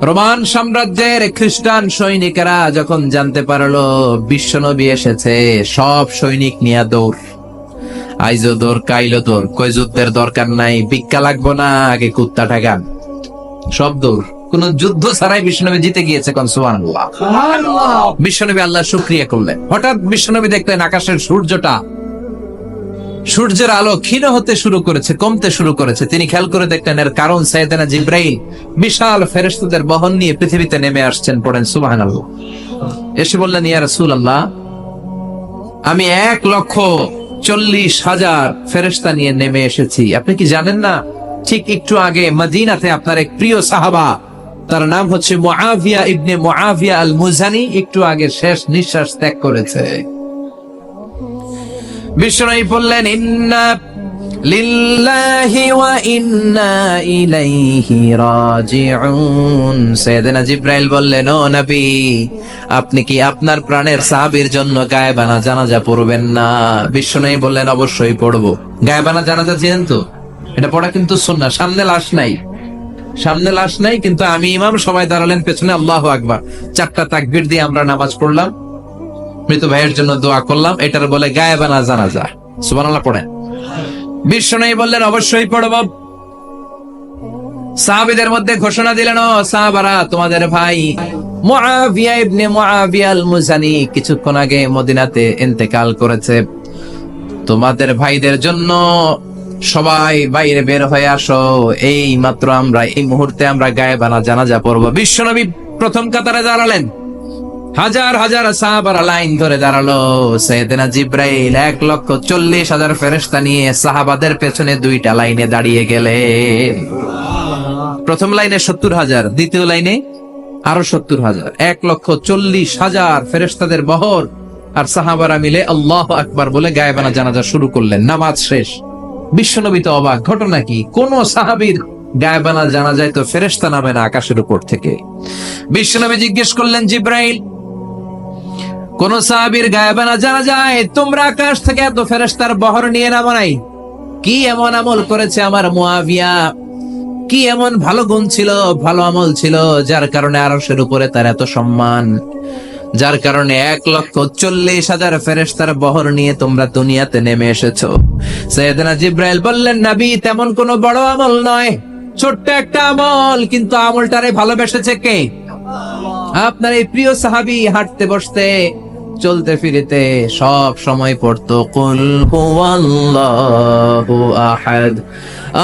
রোমান সাম্রাজ্যের খ্রিস্টান সৈনিকেরা যখন জানতে পারলো বিশ্বনবী এসেছে, সব সৈনিক নিয়ে দৌড়। আইজো দৌড়, কাইলো দৌড়, কই যুদ্ধের দরকার নাই, ভিক্ষা লাগবো না, আগে কুত্তা ঠেকান। সব দৌড়। কোন যুদ্ধ ছাড়াই বিশ্বনবী জিতে গিয়েছে। কোন সুবহানাল্লাহ। বিশ্বনবী আল্লাহর শুকরিয়া করলেন। হঠাৎ বিশ্বনবী দেখলেন আকাশের সূর্যের আলো ক্ষীণ হতে শুরু করেছে, কমতে শুরু করেছে। তিনি খেয়াল করে দেখলেন এর কারণ সাইয়েদনা জিবরাইল বিশাল ফেরেশতাদের বহন নিয়ে পৃথিবীতে নেমে আসছেন। পড়েন সুবহানাল্লাহ। এসে বললেন, ইয়া রাসূলুল্লাহ, আমি 1,40,000 ফেরেশতা নিয়ে নেমে এসেছি। আপনি কি জানেন না, ঠিক একটু আগে মদিনাতে আপনার এক প্রিয় সাহাবা, তার নাম হচ্ছে মুআবিয়া ইবনে মুআবিয়া আল মুজানি, একটু আগে শেষ নিঃশ্বাস ত্যাগ করেছে। বিশ্বনবী বললেন, ইন্না লিল্লাহি ওয়া ইন্না ইলাইহি রাজিউন। সাইয়েদনা জিবরাইল বললেন, ও নবী, আপনি কি আপনার প্রাণের সাহাবীর জন্য গায়েবানা জানাজা পড়বেন না? বিশ্বনবী বললেন, অবশ্যই পড়বো। গায়েবানা জানাজা চেনেন তো? এটা পড়া কিন্তু সুন্নাহ। সামনে লাশ নাই, সামনে লাশ নাই, কিন্তু আমি ইমাম, সবাই দাঁড়ালেন পেছনে, আল্লাহু আকবার, 4টা তাকবীর দিয়ে আমরা নামাজ পড়লাম, মৃত ভাইয়ের জন্য দোয়া করলাম। এটার বলে গায়েবানা জানাজা। সুবহানাল্লাহ পড়েন। বিশ্বনবী বললেন অবশ্যই পড়ব। সাহাবীদের মধ্যে ঘোষণা দিলেন, ও সাহাবারা, তোমাদের ভাই মুআবিয়া ইবনে মুআবিয়া আল-মুজানি কিছুক্ষণ আগে মদিনাতে ইন্তেকাল করেছে। তোমাদের ভাইদের জন্য সবাই বাইরে বের হয়ে আসো, এই মাত্র আমরা এই মুহূর্তে আমরা গায়েবানা জানাজা পড়ব। বিশ্বনবী প্রথম কাতারে দাঁড়ালেন, হাজার হাজার সাহাবারা লাইন ধরে দাঁড়ালো। সাইয়েদনা জিব্রাইল 1,40,000 ফেরেশতা নিয়ে সাহাবাদের পেছনে 2টা লাইনে দাঁড়িয়ে গেলেন। প্রথম লাইনে 70,000, দ্বিতীয় লাইনে আরো 70,000, 1,40,000 ফেরেশতাদের বহর। আর সাহাবারা মিলে আল্লাহু আকবার বলে গায়েবানা জানাজা শুরু করলেন। নামাজ শেষ। বিশ্বনবী তো অবাক, ঘটনা কি? কোন সাহাবীর গায়েবানা জানাজায় তো ফেরেশতা নামে না আকাশের উপর থেকে। বিশ্বনবী জিজ্ঞেস করলেন, জিব্রাইল, কোন সাহাবীর গায়েবানা জানাজায় তোমরা আকাশ থেকে এত ফেরেশতার বহর নিয়ে নামো নাই? কি এমন আমল করেছে আমার মুআবিয়া? কি এমন ভালো গুণ ছিল, ভালো আমল ছিল, যার কারণে আরশের উপরে তার এত সম্মান, যার কারণে 1,40,000 ফেরেশতার বহর নিয়ে তোমরা দুনিয়াতে নেমে এসেছো? সাইয়েদনা জিব্রাইল বললেন, নবী, তেমন কোনো বড় আমল নয়, ছোট্ট একটা আমল, কিন্তু আমলটারে ভালোবেসেছে কে? আপনার এই প্রিয় সাহাবী হাঁটতে বসতে চলতে ফিরিতে সব সময় পড়তো কুল হুয়াল্লাহু আহাদ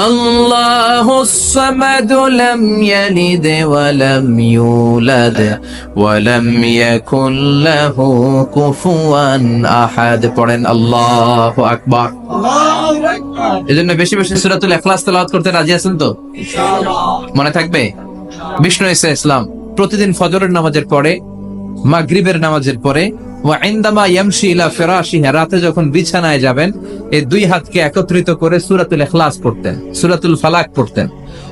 আল্লাহুস সামাদ লাম ইয়ালিদ ওয়া লাম ইউলাদ ওয়া লাম ইয়াকুল লাহু কুফুয়ান আহাদ। পড়েন আল্লাহু আকবার। এজন্য বেশি বেশি সূরাতুল ইখলাস তেলাওয়াত করতে রাজি আছেন তো? ইনশাআল্লাহ। মনে থাকবে? বিষ্ণু ঈসা ইসলাম প্রতিদিন ফজরের নামাজের পরে, মাগরিবের নামাজের পরে, ওয়া ইনদামা ইয়ামশি ইলা ফিরাশিহি, রাতে যখন বিছানায় যাবেন, এই 2 হাতকে একত্রিত করে সূরাতুল ইখলাস পড়তেন, সূরাতুল ফালাক পড়তেন,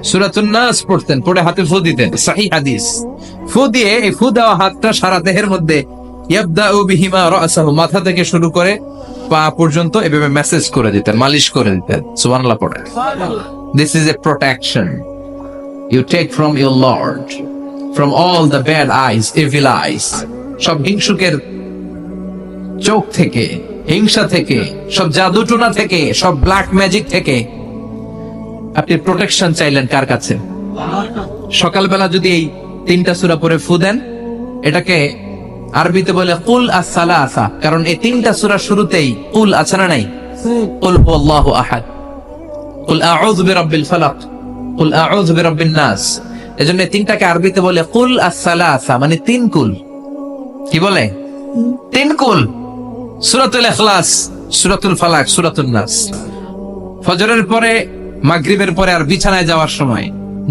সূরাতুন নাস পড়তেন, পড়ে হাতে ফু দিতেন। সহিহ হাদিস। ফু দিয়ে এই ফু দেওয়া হাতটা সারা দেহের মধ্যে ইয়াবদাউ বিহিমা রাসাহু, মাথা থেকে শুরু করে পা পর্যন্ত এভাবে মেসেজ করে দিতেন, মালিশ করে দিতেন। সুবহানাল্লাহ পড়েন। This is a protection you take from your Lord, from all the bad eyes, evil eyes, সব হিংসুকের চোখ থেকে, হিংসা থেকে, সব জাদুটোনা থেকে, সব ব্ল্যাক ম্যাজিক থেকে আপনি প্রোটেকশন চাইলেন কার কাছে? সকালবেলা যদি এই 3টা সূরা পড়ে ফু দেন, এটাকে আরবিতে বলে কুল আস-সালাসা, কারণ এই 3টা সূরার শুরুতেই কুল আছে না নাই? কুল হুয়াল্লাহু আহাদ, কুল আউযু বিরাব্বিল ফালাক, কুল আউযু বিরাব্বিন নাস। এজন্য 3টাকে আরবিতে বলে কুল আস-সালাসা, মানে 3 কুল। কি বলে? 3 কুল। সূরাতুল ইখলাস, সূরাতুল ফালাক, সূরাতুন নাস। ফজরের পরে, মাগরিবের পরে আর বিছানায় যাওয়ার সময়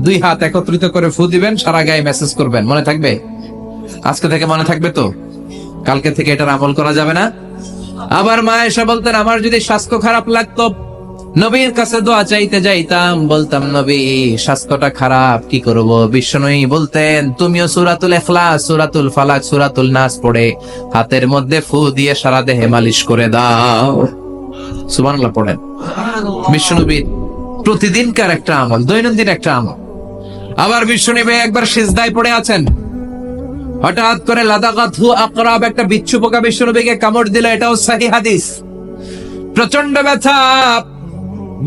2 হাত একত্রিত করে ফু দিবেন, সারা গায়ে মেসেজ করবেন। মনে থাকবে? আজকে থেকে মনে থাকবে তো? কালকে থেকে এটার আমল করা যাবে না? আবার মা এসে বলতেন, আমার যদি স্বাস্থ্য খারাপ লাগতো, নবীর কাছে দোয়া চাইতে যাইতাম, বলতাম, নবী স্বাস্থ্যটা খারাপ, কি করব? বিশ্বনবী বলতেন, তুমিও সূরাতুল ইখলাস, সূরাতুল ফালাক, সূরাতুল নাস পড়ে হাতের মধ্যে ফু দিয়ে সারা দেহে মালিশ করে দাও। সুবহানাল্লাহ পড়েন। বিশ্বনবীর প্রতিদিনকার একটা আমল, দৈনন্দিন একটা আমল। আবার বিশ্বনবী একবার সিজদায় পড়ে আছেন, হঠাৎ করে লাদাগাতহু আকরাব, একটা বিচ্ছু পোকা বিশ্বনবীকে কামড় দিল। এটাও সহিহ হাদিস। প্রচন্ড ব্যথা।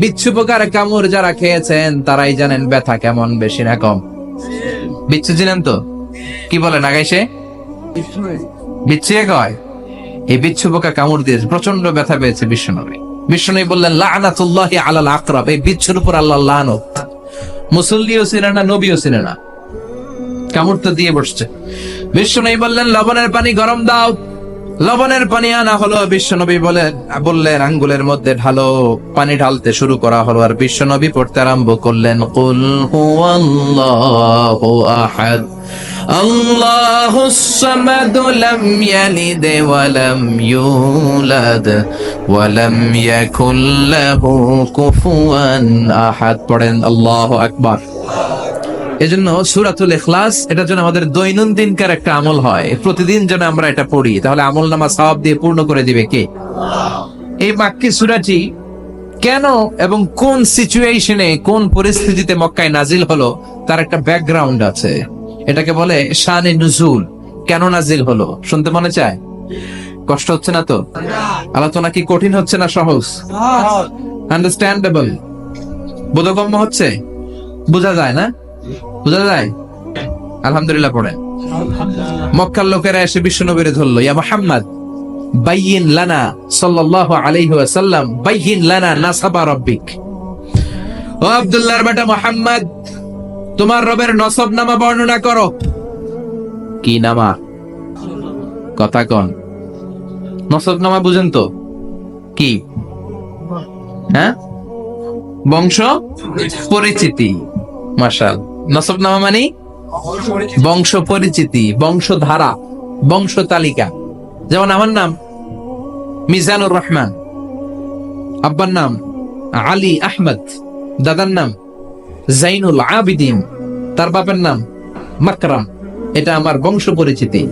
বিচ্ছু পোকার কামড় যারা খেয়েছেন তারাই জানেন ব্যথা কেমন, বেশি না কম? বিচ্ছু ছিলেন তো? কি বলেন আগাইছে? বিচ্ছু কয়, এই বিচ্ছু পোকা কামড় দিয়েছে, প্রচন্ড ব্যথা পেয়েছে বিশ্বনবী। বিশ্বনবী বললেন, লাআনাতুল্লাহি আলাল আকরাব, এই বিচ্ছুর উপর আল্লাহর লানত। মুসল্লিও ছিলেন না, নবীও ছিলেন না, কামড় তো দিয়ে বসছে। বিশ্বনবী বললেন, লবণের পানি গরম দাও। লবণের পানি আনা হলো। বিশ্বনবী বললেন, আঙ্গুলের মধ্যে ঢালো। পানি ঢালতে শুরু করা হলো, আর বিশ্বনবী পড়তে আরম্ভ করলেন, কুল হুয়াল্লাহু আহাদ আল্লাহুস সামাদ লাম ইয়ালিদ ওয়া লাম ইউলাদ ওয়া লাম ইয়াকুল লাহু কুফুয়ান আহাদ। পড়েন আল্লাহু আকবার। এজন্য সূরাতুল ইখলাস, এটা যেন আমাদের দৈনন্দিনকার একটা আমল হয়, প্রতিদিন যেন আমরা এটা পড়ি, তাহলে আমল নামা সওয়াব দিয়ে পূর্ণ করে দিবে কে? এই মাক্কি সূরাটি কেন এবং কোন সিচুয়েশনে, কোন পরিস্থিতিতে মক্কায় নাজিল হলো তার একটা ব্যাকগ্রাউন্ড আছে। এটাকে বলে শানে নুজুল। কেন নাজিল হলো শুনতে মনে চায়? কষ্ট হচ্ছে না তো? আলোচনা কি কঠিন হচ্ছে না সহজ? আন্ডারস্ট্যান্ডেবল? বোধগম্য হচ্ছে? বোঝা যায় না? বোঝা যায়? আলহামদুলিল্লাহ পড়েন। মক্কার লোকেরা এসে বিশ্বনবীরে ধরলো, ইয়া মুহাম্মদ বাইয়িন লানা সাল্লাল্লাহু আলাইহি ওয়াসাল্লাম বাইয়িন লানা নাসাবা রাব্বিক। ও আব্দুল্লাহর বেটা মুহাম্মদ, তোমার রবের নসব নামা বর্ণনা করো। কি নামা? কথা কন। নসব নামা বুঝেন তো কি? হ্যাঁ, বংশ পরিচিতি। মাশাআল্লাহ। নসব নামা মানে বংশ পরিচিতি, বংশধারা, বংশ তালিকা। যেমন আমার নাম মিজানুর রহমান, আব্বার নাম আলী আহমদ, দাদার নাম জাইনুল আবিদিন, তার বাবার নাম মাকরাম। এটা আমার বংশ পরিচিতি।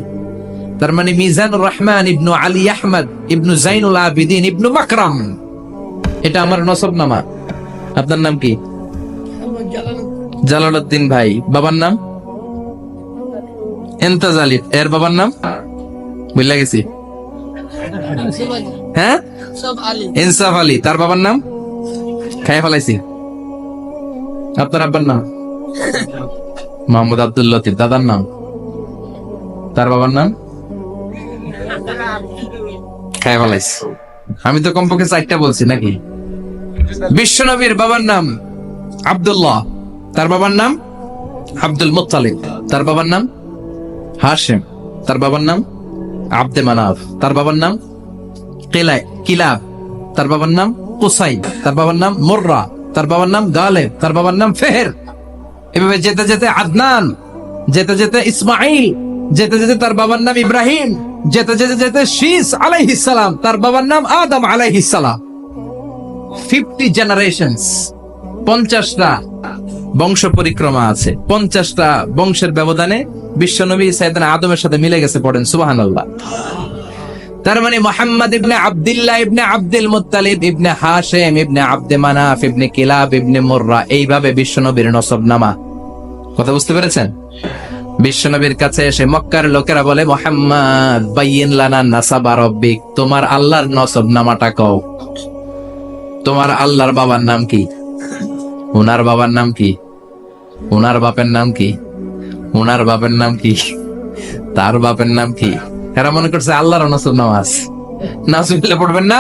তার মানে মিজানুর রহমান ইবনু আলী আহমদ ইবনু জাইনুল আবিদিন ইবনু মাকরাম, এটা আমার নসবনামা। আপনার নাম কি? জালালউদ্দিন ভাই। বাবার নাম ইমতাজ আলী। এর বাবার নাম বুঝলা গেছি। হ্যাঁ, ইনসাফ আলী। তার বাবার নাম খাই ফেলাইছি। আপনার আব্বার নাম মোহাম্মদ আব্দুল লতিফ। দাদার নাম, তার বাবার নাম খাই ফেলাইছি। আমি তো কমপক্ষে 4টা বলছি নাকি? বিশ্বনবীর বাবার নাম আব্দুল্লাহ, তার বাবার নাম আব্দুল মুত্তালিব, তার বাবার নাম হাশিম, তার বাবার নাম আব্দে মানাফ, তার বাবার নাম কিলাব, তার বাবার নাম কুসাই, তার বাবার নাম মুররা, তার বাবার নাম গালেব, তার বাবার নাম ফেহের। এভাবে যেতে যেতে আদনান, যেতে যেতে ইসমাইল, যেতে যেতে তার বাবার নাম ইব্রাহিম, যেতে যেতে যেতে শীস আলাইহিস সালাম, তার বাবার নাম আদম আলাইহিস সালাম। 50 জেনারেশনস, 50টা বংশ পরিক্রমা আছে। 50টা বংশের ব্যবধানে বিশ্বনবী সাইয়েদনা আদমের সাথে মিলে গেছে। পড়েন সুবহানাল্লাহ। তার মানে মুহাম্মদ ইবনে আব্দুল্লাহ ইবনে আব্দুল মুত্তালিব ইবনে হাশিম ইবনে আব্দে মানাফ ইবনে কিলাব ইবনে মুররা, এইভাবে বিশ্বনবীর নসবনামা। কথা বুঝতে পেরেছেন? বিশ্বনবীর কাছে এসে মক্কার লোকেরা বলে, মুহাম্মদ বাইয়িন লানা নাসাবা রাব্বিক, তোমার আল্লাহর নসবনামাটা কও। তোমার আল্লাহর বাবার নাম কি? ওনার বাবার নাম কি? ওনার বাপের নাম কি? ওনার বাপের নাম কি? তার বাপের নাম কি? এরা মনে করছে আল্লাহর নসবনামা আছে। নাউজুবিল্লাহ পড়বেন না?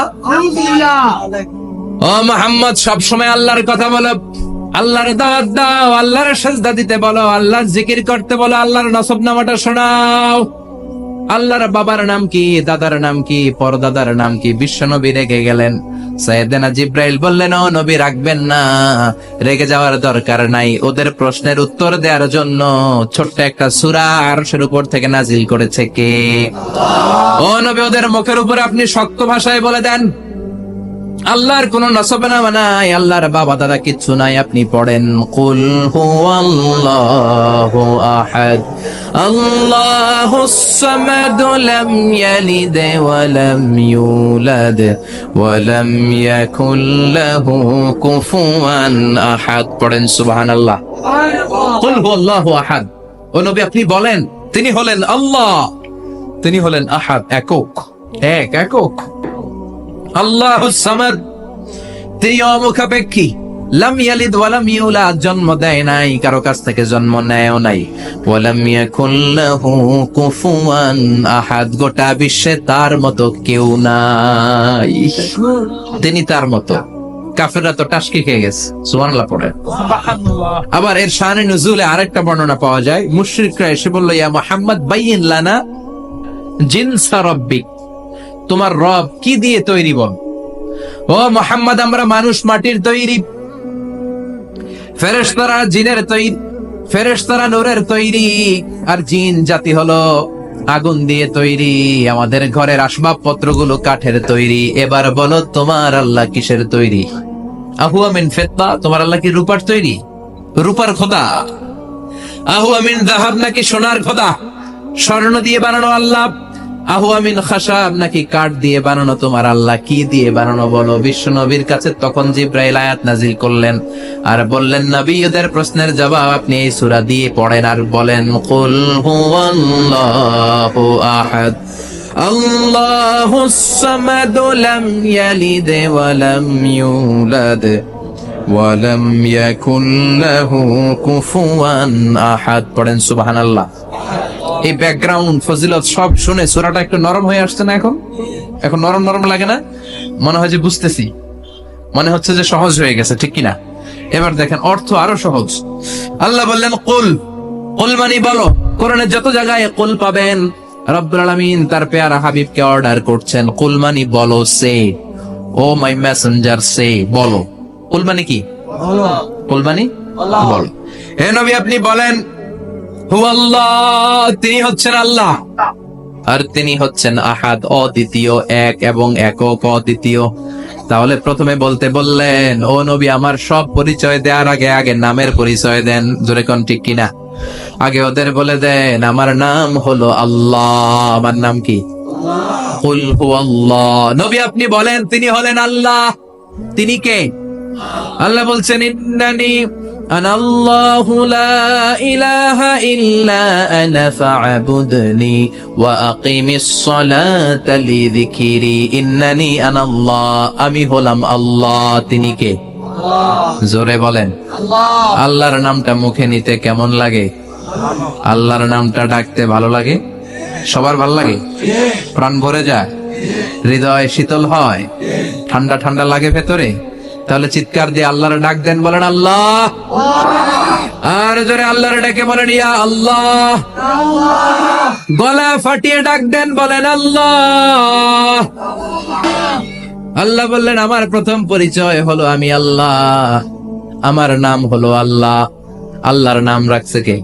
ও মুহাম্মদ, সব সময় আল্লাহর কথা বলো, আল্লাহর দাওয়াত দাও, আল্লাহর সিজদা দিতে বলো, আল্লাহর জিকির করতে বলো, আল্লাহর নসবনামাটা শোনাও। আল্লাহর বাবার নাম কি? দাদার নাম কি? পরদাদার নাম কি? বিশ্বনবী রেগে গেলেন। সাইয়েদনা জিব্রাইল বললেন, ও নবী রাখবেন না, রেগে যাওয়ার দরকার নাই। ওদের প্রশ্নের উত্তর দেওয়ার জন্য ছোট্ট একটা সূরা আরশের উপর থেকে নাজিল করেছে কে? ও নবী, ওদের মুখের উপরে আপনি শক্ত ভাষায় বলে দেন, আল্লাহর কোন নসবনামা নাই, আল্লাহর বাবা দাদা কিচ্ছু নাই। আপনি পড়েন, কুল হুয়াল্লাহু আহাদ আল্লাহুস সামাদ লাম ইয়ালিদ ওয়া লাম ইউলাদ ওয়া লাম ইয়াকুল লাহু কুফুয়ান আহাদ। পড়েন সুবহানাল্লাহ। কুল হুয়াল্লাহু আহাদ। ও নবী, আপনি বলেন, তিনি হলেন আল্লাহ, তিনি হলেন আহাদ, একক, একক। আল্লাহুস সামাদ, তিনি অমুখাপেক্ষী। লাম ইয়ালিদ ওয়া লাম ইউলাদ, জন্ম দেয় নাই, কারো কাছ থেকে জন্ম নেয়ও নাই। ওয়া লাম ইয়াকুল লাহু কুফুয়ান আহাদ, গোটা বিশ্বে তার মতো কেউ নাই, তিনি তার মতো। কাফেররা তো টাসকি খেয়ে গেছে। সুবহানাল্লাহ পড়ে। আবার এর শানে নুজুলে আরেকটা বর্ণনা পাওয়া যায়। মুশরিকরা এসে বলল, ইয়া মুহাম্মদ বাইয়িন লানা জিনসা রাব্বিক, তোমার রব কি দিয়ে তৈরি বল। ও মুহাম্মদ, আমরা মানুষ মাটির তৈরি, ফেরেশতারা জিনের তৈরি, ফেরেশতারা নূরের তৈরি, আর জিন জাতি হলো আগুন দিয়ে তৈরি। আমাদের ঘরের আসবাবপত্রগুলো কাঠের তৈরি। এবার বলো, তোমার আল্লাহ কিসের তৈরি? আহুয়া মিন ফিদ্দা, তোমার আল্লাহ কি রূপার তৈরি? রূপার খোদা? আহুয়া মিন যাহাব, নাকি সোনার খোদা? স্বর্ণ দিয়ে বানানো আল্লাহ? আহুয়া মিন খাশাব, নাকি কাঠ দিয়ে বানানো তোমার আল্লাহ? কি দিয়ে বানানো বলো। বিশ্ব নবীর কাছে তখন জিব্রাইল আয়াত নাজিল করলেন আর বললেন, নবী ওদের প্রশ্নের জবাব আপনি এই সূরা দিয়ে পড়েন আর বলেন, কুল হুয়াল্লাহু আহাদ আল্লাহুস সামাদ লাম ইয়ালিদ ওয়া লাম ইউলাদ ওয়া লাম ইয়াকুল লাহু কুফুয়ান আহাদ। পড়েন সুবহানাল্লাহ। এই ব্যাকগ্রাউন্ড ফজিলত সব শুনে সূরাটা একটু নরম হয়ে আসছে না? এখন নরম নরম লাগে না? মনে হয় যে বুঝতেছি, মনে হচ্ছে যে সহজ হয়ে গেছে, ঠিক কিনা? এবার দেখেন অর্থ আরো সহজ। আল্লাহ বললেন কুল, কুল মানে বলো। কোরআনের যত জায়গায় কুল পাবেন, রব্বুল আলামিন তার পেয়ারা হাবিবকে অর্ডার করছেন কুল মানে বলো, সে ও মাই মেসেঞ্জার সে, বলো। কুল মানে কি? কুল মানে বলো। হে নবী আপনি বলেন, হুয়াল্লাহ, তিনি হচ্ছেন আল্লাহ, আর তিনি হচ্ছেন আহাদ, অদ্বিতীয়, এক এবং একক, অদ্বিতীয়। তাহলে প্রথমে বলতে বললেন, ও নবী আমার সব পরিচয় দেওয়ার আগে আগে নামের পরিচয় দেন। জোরে কোন ঠিক কিনা? আগে ওদের বলে দেন আমার নাম হলো আল্লাহ। আমার নাম কি? কুল হুয়াল্লাহ। নবী আপনি বলেন তিনি হলেন আল্লাহ। তিনি কে? আল্লাহ বলছেন, ইন্নানি আনাল্লাহু লা ইলাহা ইল্লা আনা ফা'বুদনি ওয়া আকিমিস সালাতা লিযিকরি। ইন্নানি আনাল্লাহ, আমি হলাম আল্লাহ। তিনি কে? জোরে বলেন। আল্লাহর নামটা মুখে নিতে কেমন লাগে? আল্লাহর নামটা ডাকতে ভালো লাগে? সবার ভালো লাগে? প্রাণ ভরে যায়, হৃদয় শীতল হয়, ঠান্ডা ঠান্ডা লাগে ভেতরে? তাহলে চিৎকার দিয়ে আল্লাহর ডাক দেন, বলেন আল্লাহ। আর জোরে আল্লাহর ডাকে বলেন ইয়া আল্লাহ। গলা ফাটিয়ে ডাক দেন, বলেন আল্লাহ। আল্লাহ বললেন আমার প্রথম পরিচয় হলো আমি আল্লাহ, আমার নাম হলো আল্লাহ। আল্লাহর নাম রাখছে কে?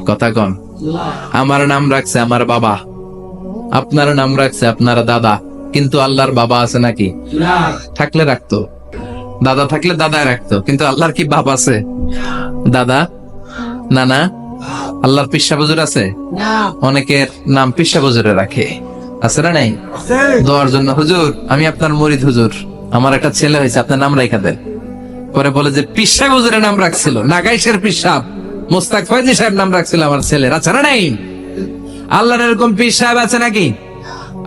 কথা কন। আমার নাম রাখছে আমার বাবা, আপনার নাম রাখছে আপনার দাদা। কিন্তু আল্লাহর বাবা আছে নাকি? থাকলে রাখতো, দাদা থাকলে দাদায় রাখতো। কিন্তু আল্লাহর কি বাপ আছে? দাদা, নানা? আল্লাহর পিসা হুজুর আছে? অনেকের নাম পিসা হুজুরে রাখে, আছে না নাই? দোয়ার জন্য, হুজুর আমি আপনার মুরিদ, হুজুর আমার একটা ছেলে হয়েছে, আপনার নাম রাখা দেন। পরে বলে যে পিসা হুজুরের নাম রাখছিল, নাগাইশের পিসাব মোস্তাক ফয়জি সাহেব নাম রাখছিল আমার ছেলের, আছে না নাই? আল্লাহর এরকম পীর সাহেব আছে নাকি?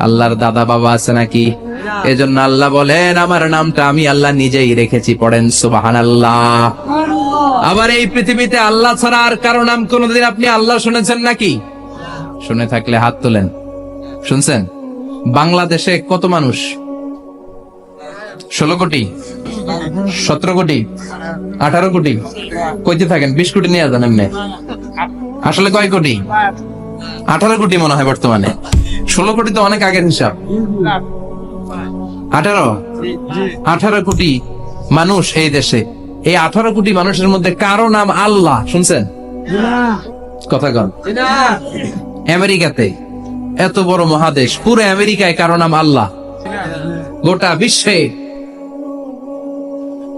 আল্লাহর দাদা বাবা আছে নাকি? এজন্য আল্লাহ বলেন আমার নামটা আমি আল্লাহ নিজেই রেখেছি। পড়েন সুবহানাল্লাহ। আবার এই পৃথিবীতে আল্লাহ ছাড়া আর কারো নাম কোনদিন আপনি আল্লাহ শুনেছেন নাকি? শুনে থাকলে হাত তোলেন। শুনছেন? বাংলাদেশে কত মানুষ? 16 কোটি, 17 কোটি, 18 কোটি? কইতে থাকেন, 20 কোটি নিয়ে যান এমনি। আসলে কয় কোটি? 18 কোটি মনে হয় বর্তমানে। 16 কোটি তো অনেক আগের হিসাব। 18 কোটি মানুষ এই দেশে। এই 18 কোটি মানুষের মধ্যে কারো নাম আল্লাহ শুনছেন? কথা কন। আমেরিকাতে, এত বড় মহাদেশ, পুরো আমেরিকায় কারো নাম আল্লাহ? গোটা বিশ্বে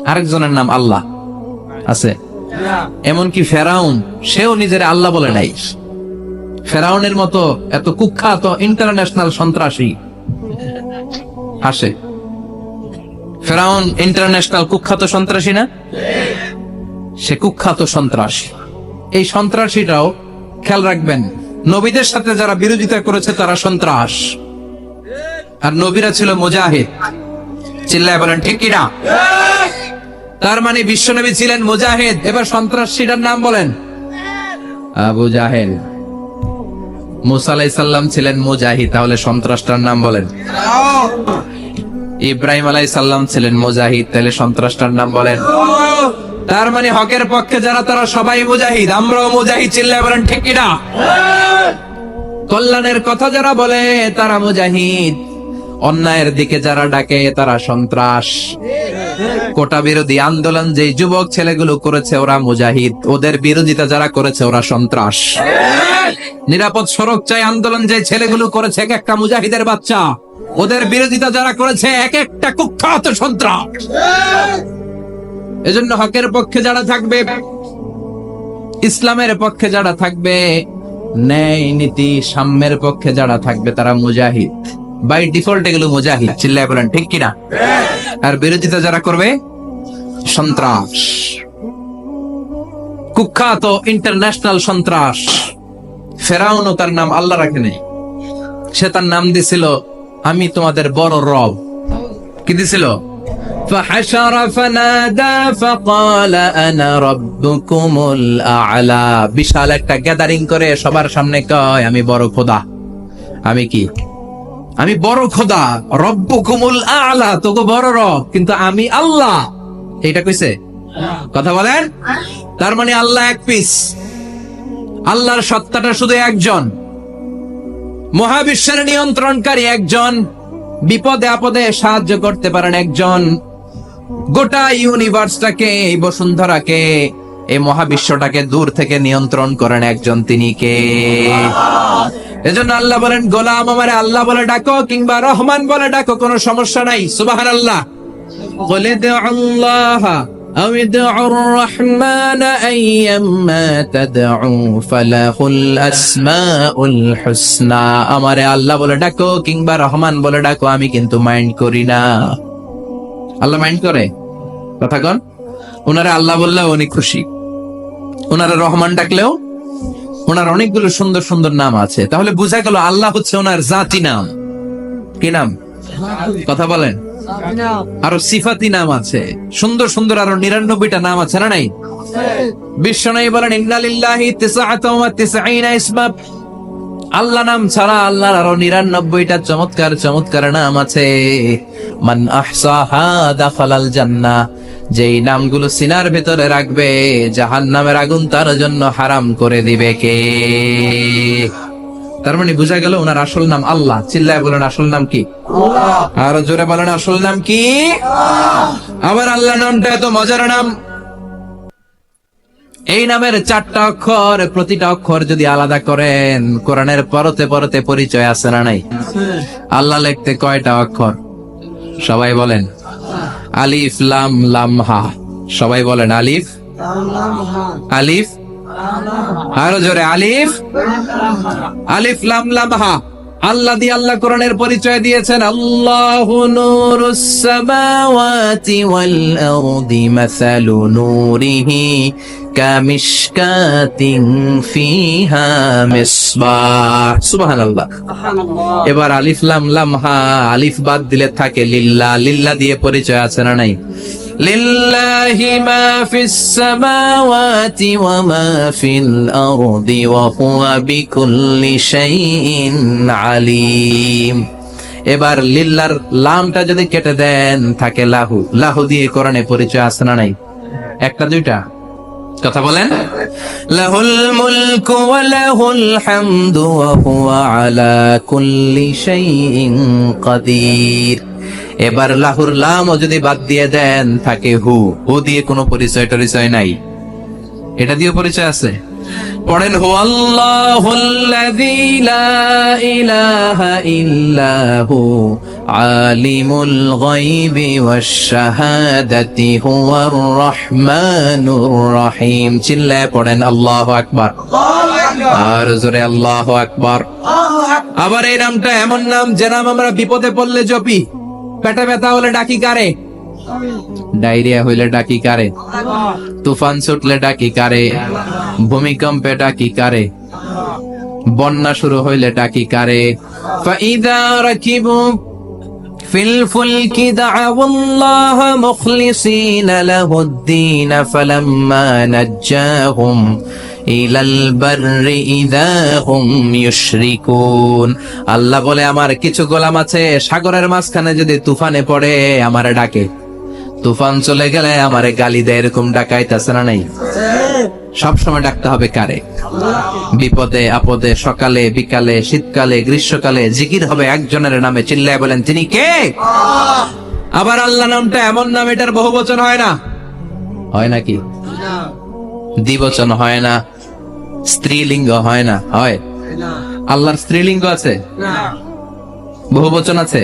আরেকজনের নাম আল্লাহ আছে? এমনকি ফেরাউন, সেও নিজের আল্লাহ বলে নাই। ফেরাউনের মতো এত কুখ্যাত ইন্টারন্যাশনাল সন্ত্রাসী আসে। ফেরাউন ইন্টারন্যাশনাল কুখ্যাত সন্ত্রাসী না? সে কুখ্যাত সন্ত্রাসী। এই সন্ত্রাসীরাও, খেয়াল রাখবেন, নবীদের সাথে যারা বিরোধিতা করেছে তারা সন্ত্রাস, আর নবীরা ছিল মুজাহিদ। চিল্লায় বলেন ঠিক কিনা? তার মানে বিশ্বনবী ছিলেন মুজাহিদ। এবার সন্ত্রাসীটার নাম বলেন। আবু জাহেল। মুসা আলাইহিস সালাম ছিলেন মুজাহিদ, তাহলে সন্ত্রাসটার নাম বলেন। ইব্রাহিম আলাইহিস সালাম ছিলেন মুজাহিদ, তাহলে সন্ত্রাসটার নাম বলেন। তার মানে হকের পক্ষে যারা তারা সবাই মুজাহিদ, আমরাও মুজাহিদ। চিল্লায় বলেন ঠিক কিনা? কল্যাণের কথা যারা বলে তারা মুজাহিদ, অন্যায়ের দিকে যারা ডাকে তারা সন্ত্রাস। কোটা বিরোধী আন্দোলন যে যুবক ছেলেগুলো করেছে ওরা মুজাহিদ, ওদের বিরোধিতা যারা করেছে ওরা সন্ত্রাস। নিরাপদ সড়ক চাই আন্দোলন যে ছেলেগুলো করেছে এক একটা মুজাহিদের বাচ্চা, ওদের বিরোধিতা যারা করেছে এক একটা কুখ্যাত সন্ত্রাস। এজন্য হকের পক্ষে যারা থাকবে, ইসলামের পক্ষে যারা থাকবে, ন্যায় নীতি সাম্যের পক্ষে যারা থাকবে তারা মুজাহিদ, বাই ডিফল্ট এগুলো মুজাহিদ। চিল্লায় বলেন ঠিক কিনা? আর বিরোধিতা যারা করবে সন্ত্রাস, কুখ্যাত ইন্টারন্যাশনাল সন্ত্রাস। ফেরাউনও তার নাম আল্লাহ রাখে নাই, সে তার নাম দিছিল আমি তোমাদের বড় রব। কি দিছিল? فحشر فنادى فقال انا ربكم الاعلى। বিশাল একটা গ্যাদারিং করে সবার সামনে কয় আমি বড় খোদা। আমি কি? আমি বড় খোদা, রব্বুকুমুল আ'লা, তোকে বড় রব, কিন্তু আমি আল্লাহ। এইটা কইছে? কথা বলেন। তার মানে আল্লাহ এক পিস, আল্লাহর সত্তাটা শুধু একজন, মহাবিশ্বের নিয়ন্ত্রণকারী একজন, বিপদে আপদে সাহায্য করতে পারেন একজন, গোটা ইউনিভার্সটাকে, এই বসুন্ধরাকে, এই মহাবিশ্বটাকে দূর থেকে নিয়ন্ত্রণ করেন একজন, তিনি কে? এজন্য আল্লাহ বলেন গোলাম আমারে আল্লাহ বলে ডাকো কিংবা রহমান বলে ডাকো, কোনো সমস্যা নাই। সুবহানাল্লাহ। বলে দে আল্লাহ أو ادعوا الرحمن أيما تدعوا فله الأسماء الحسنى। আমারে আল্লাহ বলে ডাকো কিংবা রহমান বলে ডাকো, আমি কিন্তু মাইন্ড করি না। আল্লাহ মাইন্ড করে? কথা কন। ওনারা আল্লাহ বললেও উনি খুশি, ওনারা রহমান ডাকলেও ওনার অনেকগুলো সুন্দর সুন্দর নাম আছে। তাহলে বোঝা গেল আল্লাহ হচ্ছে ওনার জাতি নাম। কি নাম? কথা বলেন। আরো সিফাতি নাম আছে, সুন্দর সুন্দর আরো 99টা নাম আছে না নাই? বিশ্বনবী বলেন ইন্নালিল্লাহি 99 ইসমা। আল্লাহ নাম ছাড়া আল্লাহর আরো 99টা চমৎকার চমৎকার নাম আছে। মান আহসাহা দাখালাল জান্নাহ। যেই নামগুলো সিনার ভেতরে রাখবে জাহান্নামের আগুন তার জন্য হারাম করে দিবে কে? তার মানে বোঝা গেল ওনার আসল নাম আল্লাহ। চিল্লায় বলেন আসল নাম কি? আল্লাহ। আর জোরে বলেন আসল নাম কি? আবার আল্লাহ নামটা এত মজার নাম, এই নামের 4টা অক্ষর, প্রতিটা অক্ষর যদি আলাদা করেন কোরআনের পরতে পরতে পরিচয় আছে না নাই? আল্লাহ লিখতে কয়টা অক্ষর? সবাই বলেন। আলিফ লাম লাম হা। সবাই বলেন আলিফ আলিফ, আরো জোরে আলিফ আলিফ লাম লাম হা। আল্লাহ দিয়ে আল্লাহ কোরআনের পরিচয় দিয়েছেন আল্লাহু নূরুস সামাওয়াতি ওয়াল আরদি মাসালু নূরিহি কামিশকাতিন ফিহা মিসবাহ। সুবহানাল্লাহ। এবার আলিফ লাম লাম হা, আলিফ বাদ দিলে থাকে লিল্লাহ। লিল্লাহ দিয়ে পরিচয় আছে না নাই? লিল্লাহি মা ফিস সামাওয়াতি ওয়া মা ফিল আরদি ওয়া হুয়া বিকুল্লি শাইইন আলিম। এবার লিল্লাহর লামটা যদি কেটে দেন থাকে লাহু। লাহু দিয়ে কোরআনে পরিচয় আছে না নাই? একটা দুইটা? কথা বলেন। লাহুল মুলকু ওয়া লাহুল হামদু ওয়া হুয়া আলা কুল্লি শাইইন কাদির। এবার লাহুর লামও যদি বাদ দিয়ে দেন থাকে হু। হু দিয়ে কোনো পরিচয় টরিচয় নাই, এটা দিয়ে পরিচয় আছে। পড়েন হু আল্লাহুল্লাযী লা ইলাহা ইল্লা হু আলিমুল গায়বি ওয়াশ শাহাদাতি হুয়ার রহমানুর রহিম। চিল্লায় পড়েন আল্লাহু আকবার। আর জোরে আল্লাহু আকবার। আবার এই নামটা এমন নাম যে নাম আমরা বিপদে পড়লে জপি। পেটে ব্যথা হলে ডাকি কারে? ডায়রিয়া হইলে ডাকি কারে? তুফান ছুটলে ডাকি কারে? ভূমিকম্পে ডাকি কারে? বন্যা শুরু হইলে ডাকি কারে? ফাইদা রাকিবু ফিল ফুলকি দা'আউল্লাহ মুখলিসিনা লাহুদ-দীন ফালাম্মা নাজ্জাহুম ইলাল বাররি ইযা হুম ইউশরিকুন। আল্লাহ বলে আমার কিছু গোলাম আছে সাগরের মাঝখানে যদি তুফানে পড়ে আমারে ডাকে, তুফান চলে গেলে আমারে গালি দেয়। এরকম ডাকাইতেছে না নাই? সব সময় ডাকতে হবে কারে? বিপদে আপদে, সকালে বিকালে, শীতকালে গ্রীষ্মকালে জিকির হবে একজনের নামে। চিল্লায় বলেন তিনি কে? আবার আল্লাহ নামটা এমন নাম এটার বহুবচন হয় না। হয় নাকি? দ্বিবচন হয় না, স্ত্রীলিঙ্গ হয় না। হয়? আল্লাহর স্ত্রীলিঙ্গ আছে? বহুবচন আছে,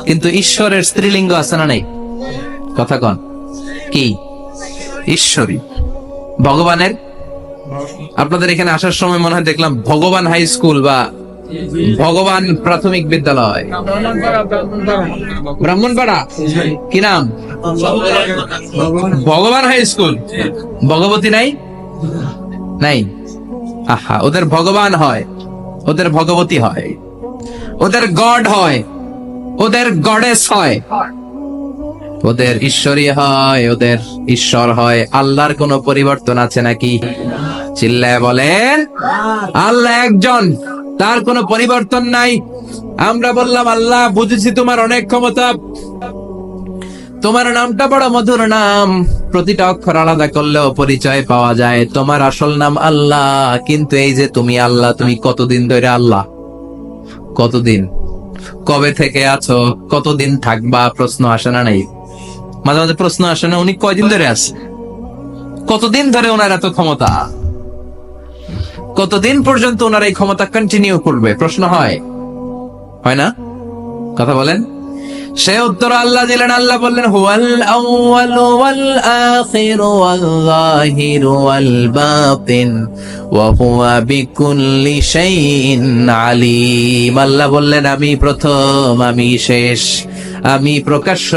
কিন্তু ঈশ্বরের স্ত্রীলিঙ্গ আছে না নাই? কথা কন। কি? ঈশ্বরী। ভগবানের আপনাদের এখানে আসার সময় মনে হয় দেখলাম ভগবান হাই স্কুল বা ভগবান প্রাথমিক বিদ্যালয়, ব্রাহ্মণপাড়া। কি নাম? ভগবান হাই স্কুল। ভগবতী নাই? নাই। আহা, ওদের ভগবান হয়, ওদের ভগবতী হয়, ওদের গড হয়, ওদের গডেস হয়, ওদের ঈশ্বরী হয়, ওদের ঈশ্বর হয়। আল্লাহর কোনো পরিবর্তন আছে নাকি? চিল্লায় বলেন, আল্লাহ একজন, তার কোনো পরিবর্তন নাই। আমরা বললাম আল্লাহ বুঝেছি তোমার অনেক ক্ষমতা, তোমার নামটা বড় মধুর নাম, প্রতিটা অক্ষর আলাদা করলেও পরিচয় পাওয়া যায়। তোমার আসল নাম আল্লাহ, কিন্তু এই যে তুমি আল্লাহ, তুমি কতদিন ধরে আল্লাহ? কতদিন? কবে থেকে আছো? কতদিন থাকবা? প্রশ্ন আসে না? নাই? মাঝে মাঝে প্রশ্ন আসে না, উনি কয়দিন ধরে আছে? কতদিন ধরে ওনার এত ক্ষমতা? কতদিন পর্যন্ত ওনার এই ক্ষমতা কন্টিনিউ করবে? প্রশ্ন হয় না? কথা বলেন। সে উত্তর আল্লাহ দিলেন। আল্লাহ বললেন, হুয়াল আউয়ালু ওয়াল আখিরু ওয়াল যাহিরু ওয়াল বাতিন ওয়া হুয়া বিকুল্লি শাইইন আলীম। আল্লাহ বললেন, আমি প্রথম, আমি শেষ, আমি প্রকাশ্য,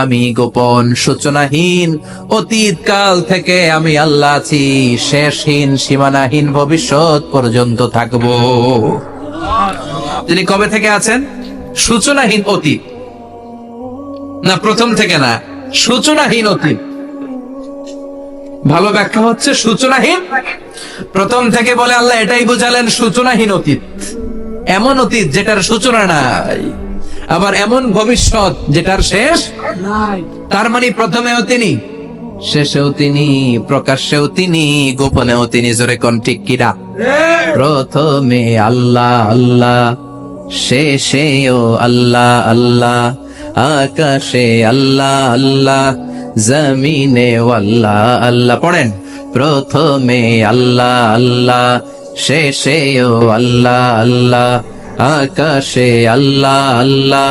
আমি গোপন, সূচনাহীন, অতীত কাল থেকে আমি আল্লাহ আছি, শেষহীন, সীমানাহীন, ভবিষ্যৎ পর্যন্ত থাকবো। তিনি কবে থেকে আছেন? সূচনাহীন অতীত না, প্রথম থেকে না, সূচনাহীন অতীত। ভালো ব্যাখ্যা হচ্ছে সূচনাহীন প্রথম থেকে। বলে আল্লাহ এটাই বুঝালেন, সূচনাহীন অতীত, এমন অতীত যেটার সূচনা নাই, আবার এমন ভবিষ্যৎ যেটার শেষ নাই। তার মানে প্রথমেও তিনি, শেষেও তিনি, প্রকাশ্যেও তিনি, গোপনেও তিনি। জোরে কোন ঠিক কিনা? প্রথমে আল্লাহ আল্লাহ, শেষেও আল্লাহ আল্লাহ, আকাশে আল্লাহ আল্লাহ, জমিনে আল্লাহ আল্লাহ। পড়েন, প্রথমে আল্লাহ আল্লাহ, শেষেও আল্লাহ আল্লাহ, আকাশে আল্লাহ আল্লাহ,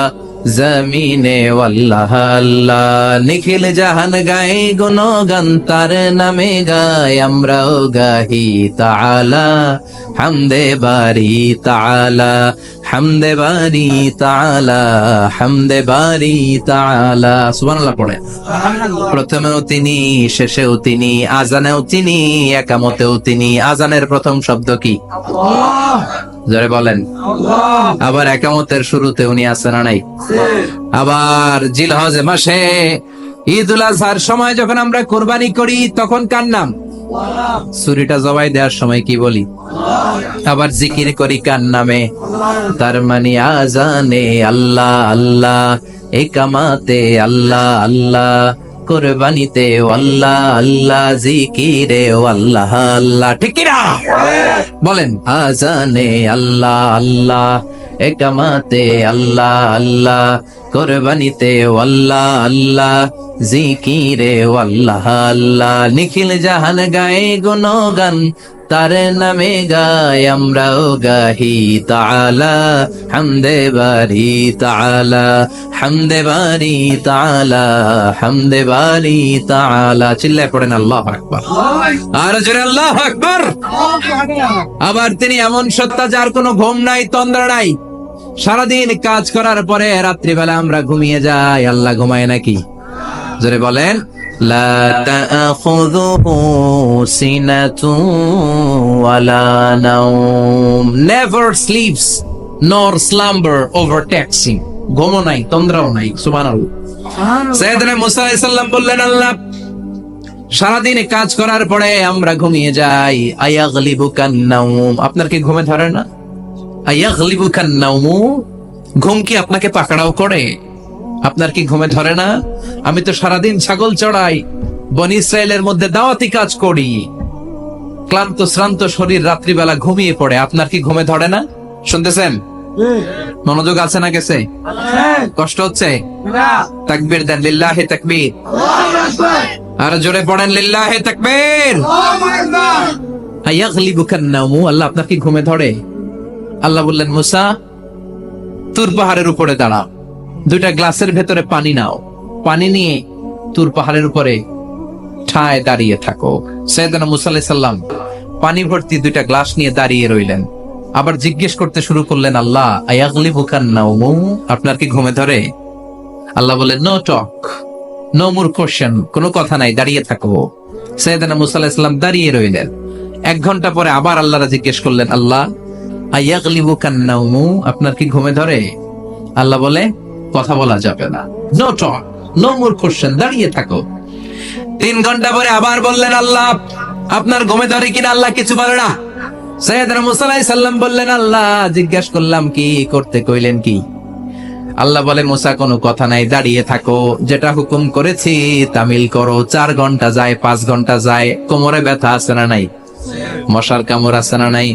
জমিনে আল্লাহ আল্লাহ। নিখিল জাহান গায়ে গুণগান, তার নামে গায় আমরাও গাহি তাআলা, হামদে বারি তাআলা, হামদে বারি তাআলা, হামদে বারি তাআলা। সুবহানাল্লাহ পড়ে। প্রথমেও তিনি, শেষেও তিনি, আজানেও তিনি, একামতেও তিনি। আজানের প্রথম শব্দ কি? আল্লাহ। জোরে বলেন। আবার একামতের শুরুতে উনি আছেন না নাই? আবার জিলহজ মাসে ঈদুল আজহার সময় যখন আমরা কুরবানি করি, তখন কার নাম? ছুরিটা জবাই দেওয়ার সময় কি বলি? আবার জিকির করি কার নামে? তার মানে আজানে আল্লাহ আল্লাহ, একামাতে আল্লাহ আল্লাহ, কুরবানিতে আল্লাহ আল্লাহ, জিকিরে আল্লাহ আল্লাহ। ঠিক কি না? বলেন, আজানে আল্লাহ আল্লাহ, একামাতে আল্লাহ আল্লাহ, কুরবানিতে আল্লাহ আল্লাহ, জিকিরে আল্লাহ আল্লাহ। নিখিল জাহান গায়ে গুণগান, তার নামে গায় আমরাও গাহি তাআলা, হামদে বারি তাআলা, হামদে বারি তাআলা, হামদে বারি তাআলা। চিল্লায় পড়েন আল্লাহু আকবার। আর জোরে আল্লাহু আকবার। আবার তিনি এমন সত্তা যার কোনো ঘুম নাই, তন্দ্রা নাই। সারাদিন কাজ করার পরে রাত্রিবেলা আমরা ঘুমিয়ে যাই, আল্লাহ ঘুমায় নাকি? জোরে বলেন, লা তাআখুযুহু সিনাতুন ওয়ালা নাওম, নেভার স্লিপস নর স্লাম্বার ওভারটেকস হিম। ঘুমও নাই, তন্দ্রাও নাই। সুবহানাল্লাহ। সাইয়েদনা মুসা আলাইহিস সালাম বললেন, আল্লাহ সারাদিন কাজ করার পরে আমরা ঘুমিয়ে যাই, আয়াগলিবুকান নাওম, আপনার কি ঘুমে ধরে না? আয়াগলিবুকান নাওম, ঘুম কি আপনাকে পাকড়াও করে? আপনার কি ঘুমে ধরে না? আমি তো সারাদিন ছাগল চড়াই, বনি ইসরায়েলের মধ্যে দাওয়াতি কাজ করি, ক্লান্ত শ্রান্ত শরীর রাত্রিবেলা ঘুমিয়ে পড়ে। আপনার কি ঘুমে ধরে না? শুনতেছেন? মনোযোগ আছে না গেছে? কষ্ট হচ্ছে? তাকবীর দেন, লিল্লাহি তাকবীর। আর জোরে পড়েন, লিল্লাহি তাকবীর। আয়াগলিবুকান নাওম, আল্লাহ আপনার কি ঘুমে ধরে? আল্লাহ বললেন, মুসা তুর পাহাড়ের উপরে দাঁড়াও, দুইটা গ্লাসের ভেতরে পানি নাও, পানি নিয়ে তুর পাহাড়ের উপরে ঠায় দাঁড়িয়ে থাকো। সাইয়েদনা মুসা আলাইহিস সালাম পানি ভর্তি 2টা গ্লাস নিয়ে দাঁড়িয়ে রইলেন। আবার জিজ্ঞেস করতে শুরু করলেন, আল্লাহ আয়াগলিবুকান নাওমু, আপনার কি ঘুমে ধরে? আল্লাহ বলেন, no talk, no more question, কোনো কথা নাই, দাঁড়িয়ে থাকো। সাইয়েদনা মুসা আলাইহিস সালাম দাঁড়িয়ে রইলেন। 1 ঘন্টা পরে আবার আল্লাহরা জিজ্ঞেস করলেন, আল্লাহ আয়াগলিবুকান নাওমু, আপনার কি ঘুমে ধরে? আল্লাহ বলে, কথা বলা যাবে না, no talk, no more question, দাঁড়িয়ে থাকো। 3 ঘন্টা পরে আবার বললেন, আল্লাহ আপনার ঘুমে ধরে কিনা? আল্লাহ কিছু বলে না। সাইয়েদনা মুসা আলাইহিস সালাম বললেন, আল্লাহ জিজ্ঞেস করলাম কি করতে কইলেন কি? আল্লাহ বলে, মুসা কোনো কথা নাই, দাঁড়িয়ে থাকো, যেটা হুকুম করেছি তামিল করো। 4 ঘন্টা যায়, 5 ঘন্টা যায়, কোমরে ব্যথা আছে না নাই? মশার কামড় আছে না নাই?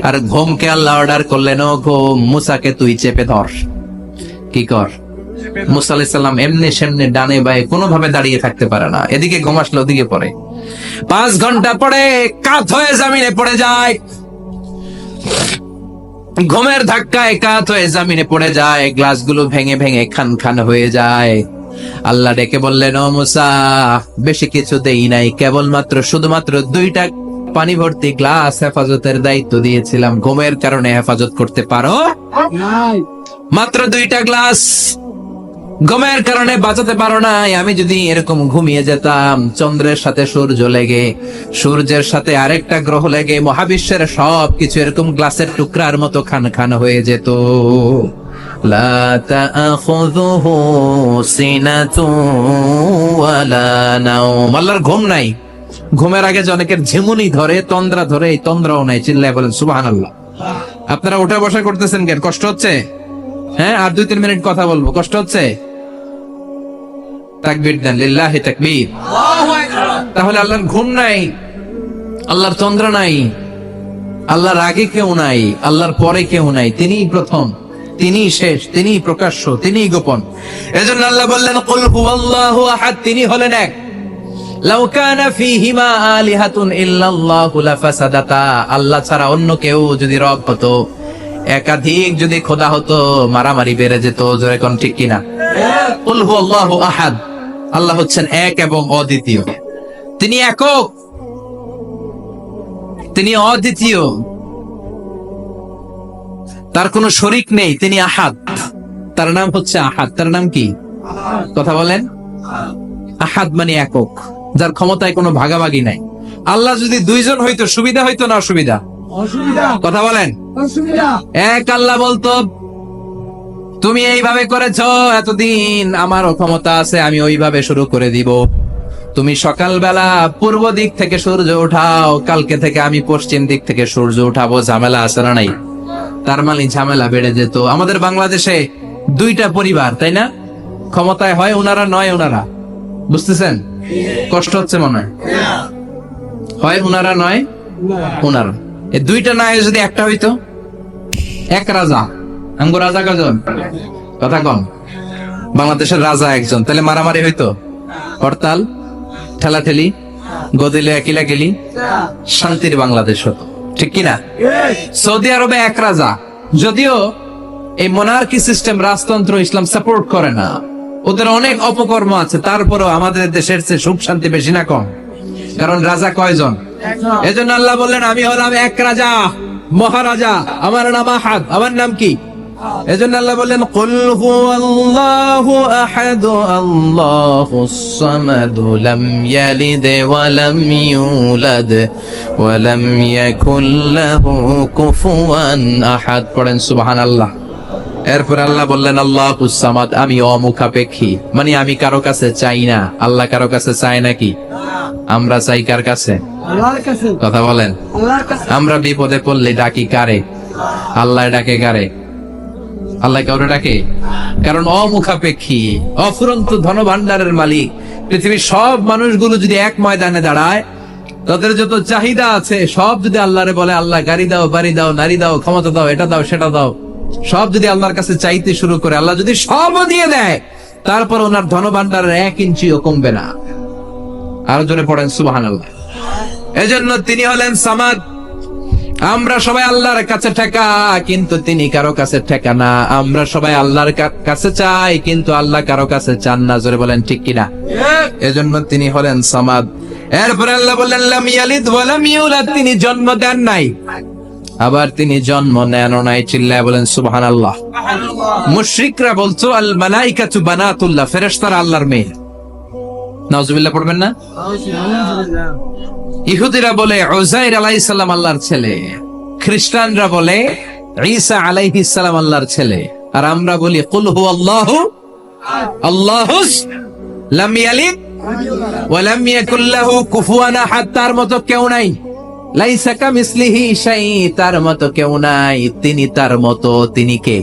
আর ঘুমকে আল্লাহ অর্ডার করলেন, ও ঘুম, মুসাকে তুই চেপে ধর। কি কর? মুসা আলাইহিস সালাম এমনি সেমনি ডানে বায়ে কোনোভাবে দাঁড়িয়ে থাকতে পারে না, এদিকে ঘুম আসলে ওদিকে পড়ে। 5 ঘন্টা পরে কাত হয়ে জমিনে পড়ে যায়, ঘুমের ধাক্কায় কাত হয়ে জমিনে পড়ে যায়, গ্লাসগুলো ভেঙে ভেঙে খান খান হয়ে যায়। আল্লাহ ডেকে বললেন, ও মুসা, বেশি কিছু দেই নাই, কেবলমাত্র শুধুমাত্র 2টা পানি ভর্তি গ্লাস হেফাজতের দায়িত্ব দিয়েছিলাম। ঘুমের কারণে হেফাজত করতে পারো মাত্র 2টা গ্লাস, ঘুমের কারণে বাঁচাতে পারো নাই। আমি যদি এরকম ঘুমিয়ে যেতাম, চন্দ্রের সাথে সূর্য লেগে, সূর্যের সাথে আরেকটা গ্রহ লেগে, মহাবিশ্বের সবকিছু এরকম গ্লাসের টুকরার মতো খান খান হয়ে যেত। লা তাআখুযুহু সিনাতুন ওয়ালা নাওম, আল্লাহর ঘুম নাই। ঘুমের আগে যে অনেকের ঝিমুনি ধরে, তন্দ্রা ধরে, এই তন্দ্রাও নাই। চিল্লায় বলেন সুবহানাল্লাহ। আপনারা উঠা বসা করতেছেন কেন? কষ্ট হচ্ছে? হ্যাঁ, আর 2-3 মিনিট কথা বলবো, কষ্ট হচ্ছে? তাকবীর দেন, লিল্লাহি তাকবীর। তাহলে আল্লাহর ঘুম নাই, আল্লাহর তন্দ্রা নাই, আল্লাহর আগে কেউ নাই, আল্লাহর পরে কেউ নাই। তিনিই প্রথম, তিনিই শেষ, তিনিই প্রকাশ্য, তিনিই গোপন। এজন্য আল্লাহ বললেন, কুল হুয়াল্লাহু আহাদ, তিনি হলেন এক। লাউ কানা ফীহিমা আলিহাতুন ইল্লাল্লাহু লাফাসাদাতা, আল্লাহ ছাড়া অন্য কেউ যদি রব হতো, একাধিক যদি খোদা হতো, মারামারি বেড়ে যেত। জোরে কোন ঠিক কিনা? কুল হুয়াল্লাহু আহাদ, আল্লাহ হচ্ছেন এক এবং অদ্বিতীয়। তিনি একক, তিনি অদ্বিতীয়, তার কোনো শরীক নেই, তিনি আহাদ। তার নাম হচ্ছে আহাদ। তার নাম কি? কথা বলেন। আহাদ মানে একক, যার ক্ষমতায় কোনো ভাগাভাগি নাই। আল্লাহ যদি 2 জন হইতো সুবিধা হইতো না অসুবিধা? কথা বলেন। এক আল্লাহ বলতো, তুমি এইভাবে করেছো এতদিন, আমারও ক্ষমতা আছে, আমি ওইভাবে শুরু করে দিব। তুমি সকালবেলা পূর্ব দিক থেকে সূর্য উঠাও, কালকে থেকে আমি পশ্চিম দিক থেকে সূর্য উঠাবো। ঝামেলা আছে না নাই? তার মানে ঝামেলা বেড়ে যেত। আমাদের বাংলাদেশে 2টা পরিবার, তাই না? ক্ষমতায় হয় ওনারা, নয় ওনারা। বুঝতেছেন? কষ্ট হচ্ছে মনে হয়? হয় ওনারা, নয় ওনারা। এই 2টা না যদি একটা হইতো, এক রাজা। আমগো রাজা কজন? কথা কম। বাংলাদেশের রাজা একজন, তাহলে মারামারি হইতো, হরতাল, ঠেলাঠেলি, গদিলে কিলাকিলি, শান্তির বাংলাদেশ হতো। ঠিক কিনা? সৌদি আরবে এক রাজা, যদিও এই মোনার্কি সিস্টেম, রাজতন্ত্র, ইসলাম সাপোর্ট করে না, ওদের অনেক অপকর্ম আছে, তারপরেও আমাদের দেশের চেয়ে সুখ শান্তি বেশি না কম? কারণ রাজা কয়জন? এজন্য আল্লাহ বললেন, আমি হলাম এক রাজা, মহারাজা, আমার নাম আহাদ। আমার নাম কি? এজন্য আল্লাহ বললেন, কুল হুয়াল্লাহু আহাদ, আল্লাহুস সামাদ, লাম ইয়ালিদ ওয়া লাম ইউলাদ ওয়া লাম ইয়াকুল লাহু কুফুয়ান আহাদ। পড়েন সুবহানাল্লাহ। এরপর আল্লাহ বললেন, আল্লাহুস সামাদ, আমি অমুখাপেক্ষী, মানে আমি কারো কাছে চাই না। আল্লাহ কারো কাছে চায় নাকি? আমরা চাই কার কাছে? আল্লাহর কাছে। কথা বলেন। আল্লাহর কাছে। আমরা বিপদে পড়লে ডাকি কারে? আল্লাহ ডাকে কারে? আল্লাহ কাউরে ডাকে? কারণ অমুখাপেক্ষী, অফুরন্ত ধনভাণ্ডারের মালিক। পৃথিবীর সব মানুষগুলো যদি এক ময়দানে দাঁড়ায়, তাদের যত চাহিদা আছে সব যদি আল্লাহরে বলে, আল্লাহ গাড়ি দাও, বাড়ি দাও, নারী দাও, ক্ষমতা দাও, এটা দাও, সেটা দাও, সব যদি আল্লাহর কাছে চাইতে শুরু করে, আল্লাহ যদি সব দিয়ে দেয়, তারপর ওনার ধনভাণ্ডারের 1 ইঞ্চিও কমবে না। আরো জোরে পড়েন সুবহানাল্লাহ। এজন্য তিনি হলেন সামাদ। আমরা সবাই আল্লাহর কাছে ঠেকা, কিন্তু তিনি কারো কাছে ঠেকা না। আমরা সবাই আল্লাহর কাছে চাই, কিন্তু আল্লাহ কারো কাছে চান না। জোরে বলেন ঠিক কিনা? এজন্য তিনি হলেন সামাদ। এরপর আল্লাহ বললেন লাম ইয়ালিদ ওয়া লাম ইউলাদ, তিনি জন্ম দেন নাই, আবার তিনি জন্ম নেন নাই। চিল্লায় বলেন সুবহানাল্লাহ। মুশরিকরা বলতো আল মালাইকাতু বানাতুল্লাহ, ফেরেশতারা আল্লাহর মেয়ে। নাউজুবিল্লাহ পড়বেন না? ইহুদিরা বলে উযাইর আলাইহিস সালাম আল্লাহর ছেলে, খ্রিস্টানরা বলে ঈসা আলাইহিস সালাম আল্লাহর ছেলে, আর আমরা বলি কুল হুয়াল্লাহু আল্লাহুস লাম ইয়ালিদ ওয়া লাম ইয়াকুল লাহু কুফুয়ান আহাদ, তার মতো কেউ নাই। লাইসা কামিসলিহি শাই, তার মতো কেউ নাই, তিনি তার মতো। তিনি কে?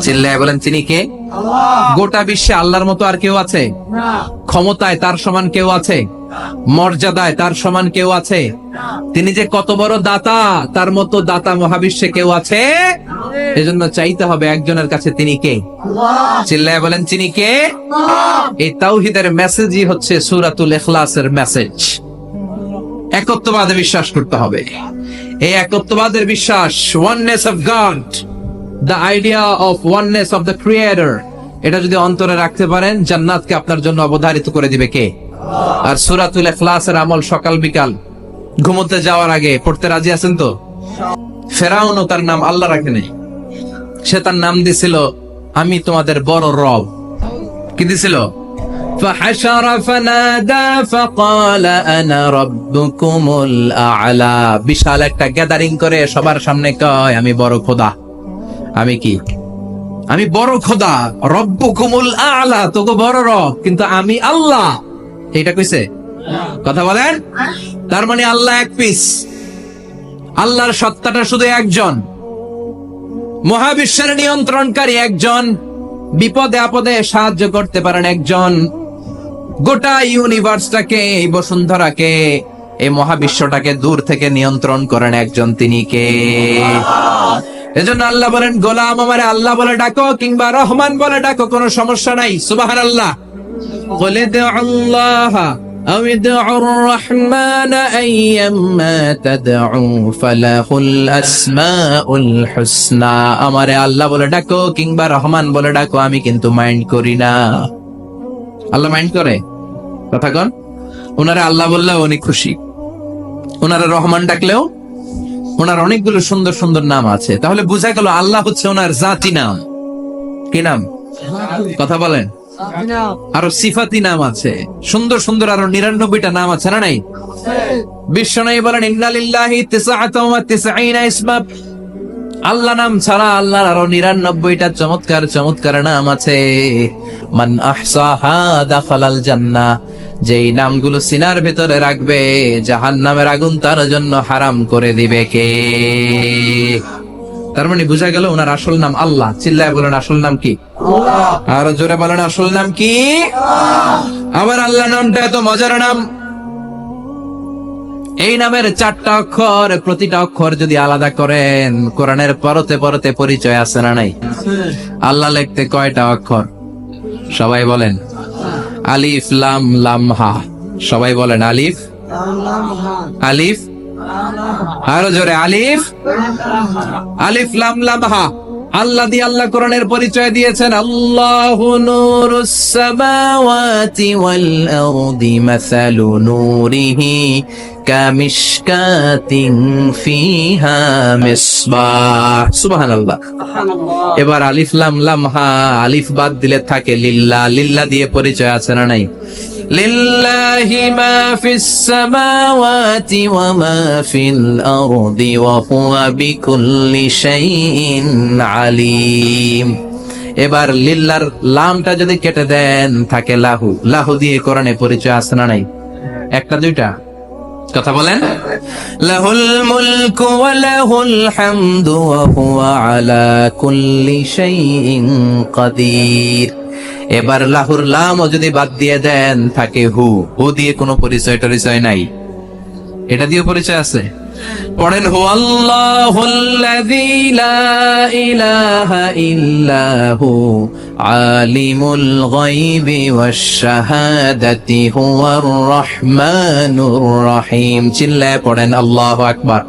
চিল্লায় বলেন তিনি কে? গোটা বিশ্বে আল্লাহর মতো আর কেউ আছে? ক্ষমতায় তার সমান কেউ আছে? মর্যাদায় তার সমান কেউ আছে? তিনি যে কত বড় দাতা, তার মতো দাতা মহাবিশ্বে কেউ আছে? এজন্য চাইতে হবে একজনের কাছে, তিনি কে? চিল্লায় বলেন তিনি কে? এই তাওহীদের মেসেজই হচ্ছে সূরাতুল ইখলাসের মেসেজ। একত্ববাদে বিশ্বাস করতে হবে। এই একত্ববাদের বিশ্বাস, oneness of god, the idea of oneness of the creator, এটা যদি অন্তরে রাখতে পারেন, জান্নাতকে আপনার জন্য অবধারিত করে দিবে কে? আর সূরাতুল ইখলাসের আমল সকাল বিকাল ঘুমোতে যাওয়ার আগে পড়তে রাজি আছেন তো? ফেরাউনও তার নাম আল্লাহ রাখে নাই, সে তার নাম দিছিল আমি তোমাদের বড় রব। কি দিছিল? فحشر فنادى فقال انا ربكم الاعلى, বিশাল একটা গ্যাদারিং করে সবার সামনে কয় আমি বড় খোদা। আমি কি? আমি বড় খোদা, রব্বুকুমুল আ'লা, তোকে বড় রব, কিন্তু আমি আল্লাহ। এটা কইছে? কথা বলেন। তার মানে আল্লাহ এক পিস, আল্লাহর সত্তাটা শুধু একজন, মহাবিশ্বের নিয়ন্ত্রণকারী একজন, বিপদে আপদে সাহায্য করতে পারেন একজন, গোটা ইউনিভার্সটাকে, এই বসুন্ধরাকে, এই মহাবিশ্বটাকে দূর থেকে নিয়ন্ত্রণ করেন একজন, তিনি কে? এজন্য আল্লাহ বলেন গোলাম আমারে আল্লাহ বলে ডাকো কিংবা রহমান বলে ডাকো, কোনো সমস্যা নাই। সুবহানাল্লাহ। قل ادعوا الله أو ادعوا الرحمن أيما تدعوا فله الأسماء الحسنى, আমারে আল্লাহ বলে ডাকো কিংবা রহমান বলে ডাকো, আমি কিন্তু মাইন্ড করি না। আল্লাহ মাইন্ড করে? কথা কন। ওনারে আল্লাহ বললেও উনি খুশি, ওনারে রহমান ডাকলেও, ওনার অনেকগুলো সুন্দর সুন্দর নাম আছে। তাহলে বোঝা গেল আল্লাহ হচ্ছে ওনার জাতি নাম। কি নাম? কথা বলেন। আরো সিফাতি নাম আছে, সুন্দর সুন্দর আরো 99টা নাম আছে না নাই? বিশ্বনবী বলেন ইন্না লিল্লাহি 99 ইসমা, আল্লাহ নাম ছাড়া আল্লাহর আরো 99টা চমৎকার চমৎকার নাম আছে। মান আহসাহা দাখালাল জান্নাহ, যেই নামগুলো সিনার ভেতরে রাখবে জাহান্নামের আগুন তার জন্য হারাম করে দিবে কে? তার মানে বোঝা গেল ওনার আসল নাম আল্লাহ। চিল্লায় বলেন আসল নাম কি? আর জোরে বলেন আসল নাম কি? আবার আল্লাহ নামটা এত মজার নাম, এই নামের 4টা অক্ষর, প্রতিটা অক্ষর যদি আলাদা করেন কোরআনের পরতে পরতে পরিচয় আছে না নাই? আল্লাহ লিখতে কয়টা অক্ষর? সবাই বলেন। আলিফ লাম লাম হা, সবাই বলেন আলিফ আলিফ, আরো জোরে আলিফ আলিফ লাম লাম হা। আল্লাহ দিয়ে আল্লাহ কোরআনের পরিচয় দিয়েছেন আল্লাহু নূরুস সামাওয়াতি ওয়াল আরদি মাসালু নূরিহি কামিশকাতিন ফিহা মিসবাহ। সুবহানাল্লাহ। এবার আলিফ লাম লাম হা, আলিফ বাদ দিলে থাকে লিল্লাহ, লিল্লাহ দিয়ে পরিচয় আছে না নাই? লিল্লাহি মা ফিস সামাওয়াতি ওয়া মা ফিল আরদি ওয়া হুয়া বিকুল্লি শাইইন আলিম। এবার লিল্লাহর লামটা যদি কেটে দেন থাকে লাহু, লাহু দিয়ে কোরআনে পরিচয় আছে না নাই? একটা দুইটা? কথা বলেন। লাহুল মুলকু ওয়া লাহুল হামদু ওয়া হুয়া আলা কুল্লি শাইইন কাদির। এবার লাহুর লামও যদি বাদ দিয়ে দেন থাকে হু, হু দিয়ে কোনো পরিচয় টরিচয় নাই, এটা দিয়ে পরিচয় আছে। পড়েন হু আল্লাহুল্লাযী লা ইলাহা ইল্লা হু আলিমুল গায়বি ওয়াশ শাহাদাতি হুয়ার রহমানুর রহিম। চিল্লায় পড়েন আল্লাহু আকবার।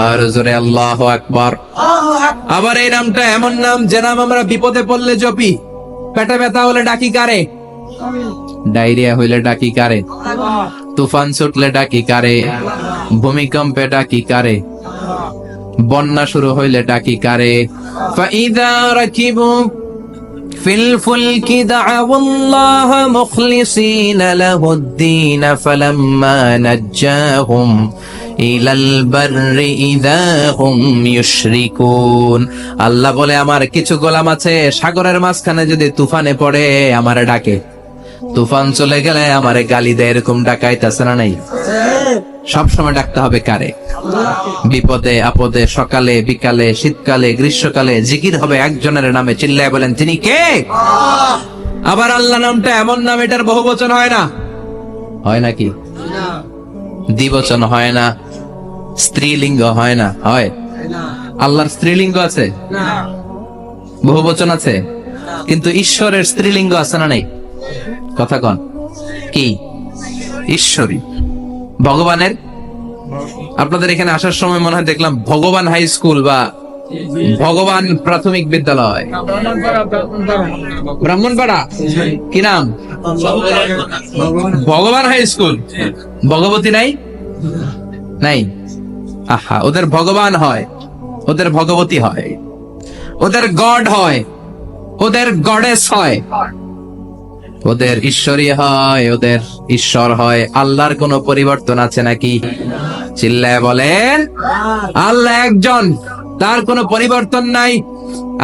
আর জোরে আল্লাহু আকবার। আবার এই নামটা এমন নাম যে নাম আমরা বিপদে পড়লে জপি। পেটে ব্যথা হলে ডাকি কারে? ডায়রিয়া হইলে ডাকি কারে? তুফান ছুটলে ডাকি কারে, ভূমিকম্পে ডাকি কারে, বন্যা শুরু হইলে ডাকি কারে। ফাইদা রাকিবু ফিল ফুলকি দা'আউল্লাহ মুখলিসিনা লাহুদ-দীন ফালাম্মা নাজ্জাহুম ইলাল বাররি ইযা হুম ইউশরিকুন। আল্লাহ বলে, আমার কিছু গোলাম আছে সাগরের মাঝখানে যদি তুফানে পড়ে আমারে ডাকে, তুফান চলে গেলে আমারে গালি দেয়। এরকম ডাকাইতেছে না নাই? সবসময় ডাকতে হবে কারে? বিপদে আপদে, সকালে বিকালে, শীতকালে গ্রীষ্মকালে জিকির হবে একজনের নামে। চিল্লায় বলেন, তিনি কে? আবার আল্লাহ নামটা এমন নাম, এটার বহুবচন হয় না। হয় নাকি? দ্বিবচন হয় না, স্ত্রীলিঙ্গ হয় না। হয়? আল্লাহর স্ত্রীলিঙ্গ আছে, বহুবচন আছে, কিন্তু ঈশ্বরের স্ত্রীলিঙ্গ আছে না নাই? কথা কন, কি? ঈশ্বরী। ভগবানের, আপনাদের এখানে আসার সময় মনে হয় দেখলাম ভগবান হাই স্কুল বা ভগবান প্রাথমিক বিদ্যালয়, ব্রাহ্মণপাড়া। কি নাম? ভগবান হাই স্কুল। ভগবতী নাই? নাই। আহা, ওদের ভগবান হয়, ওদের ভগবতী হয়, ওদের গড হয়, ওদের গডেস হয়, ওদের ঈশ্বরী হয়, ওদের ঈশ্বর হয়। আল্লাহর কোনো পরিবর্তন আছে নাকি? চিল্লায় বলেন, আল্লাহ একজন, তার কোনো পরিবর্তন নাই।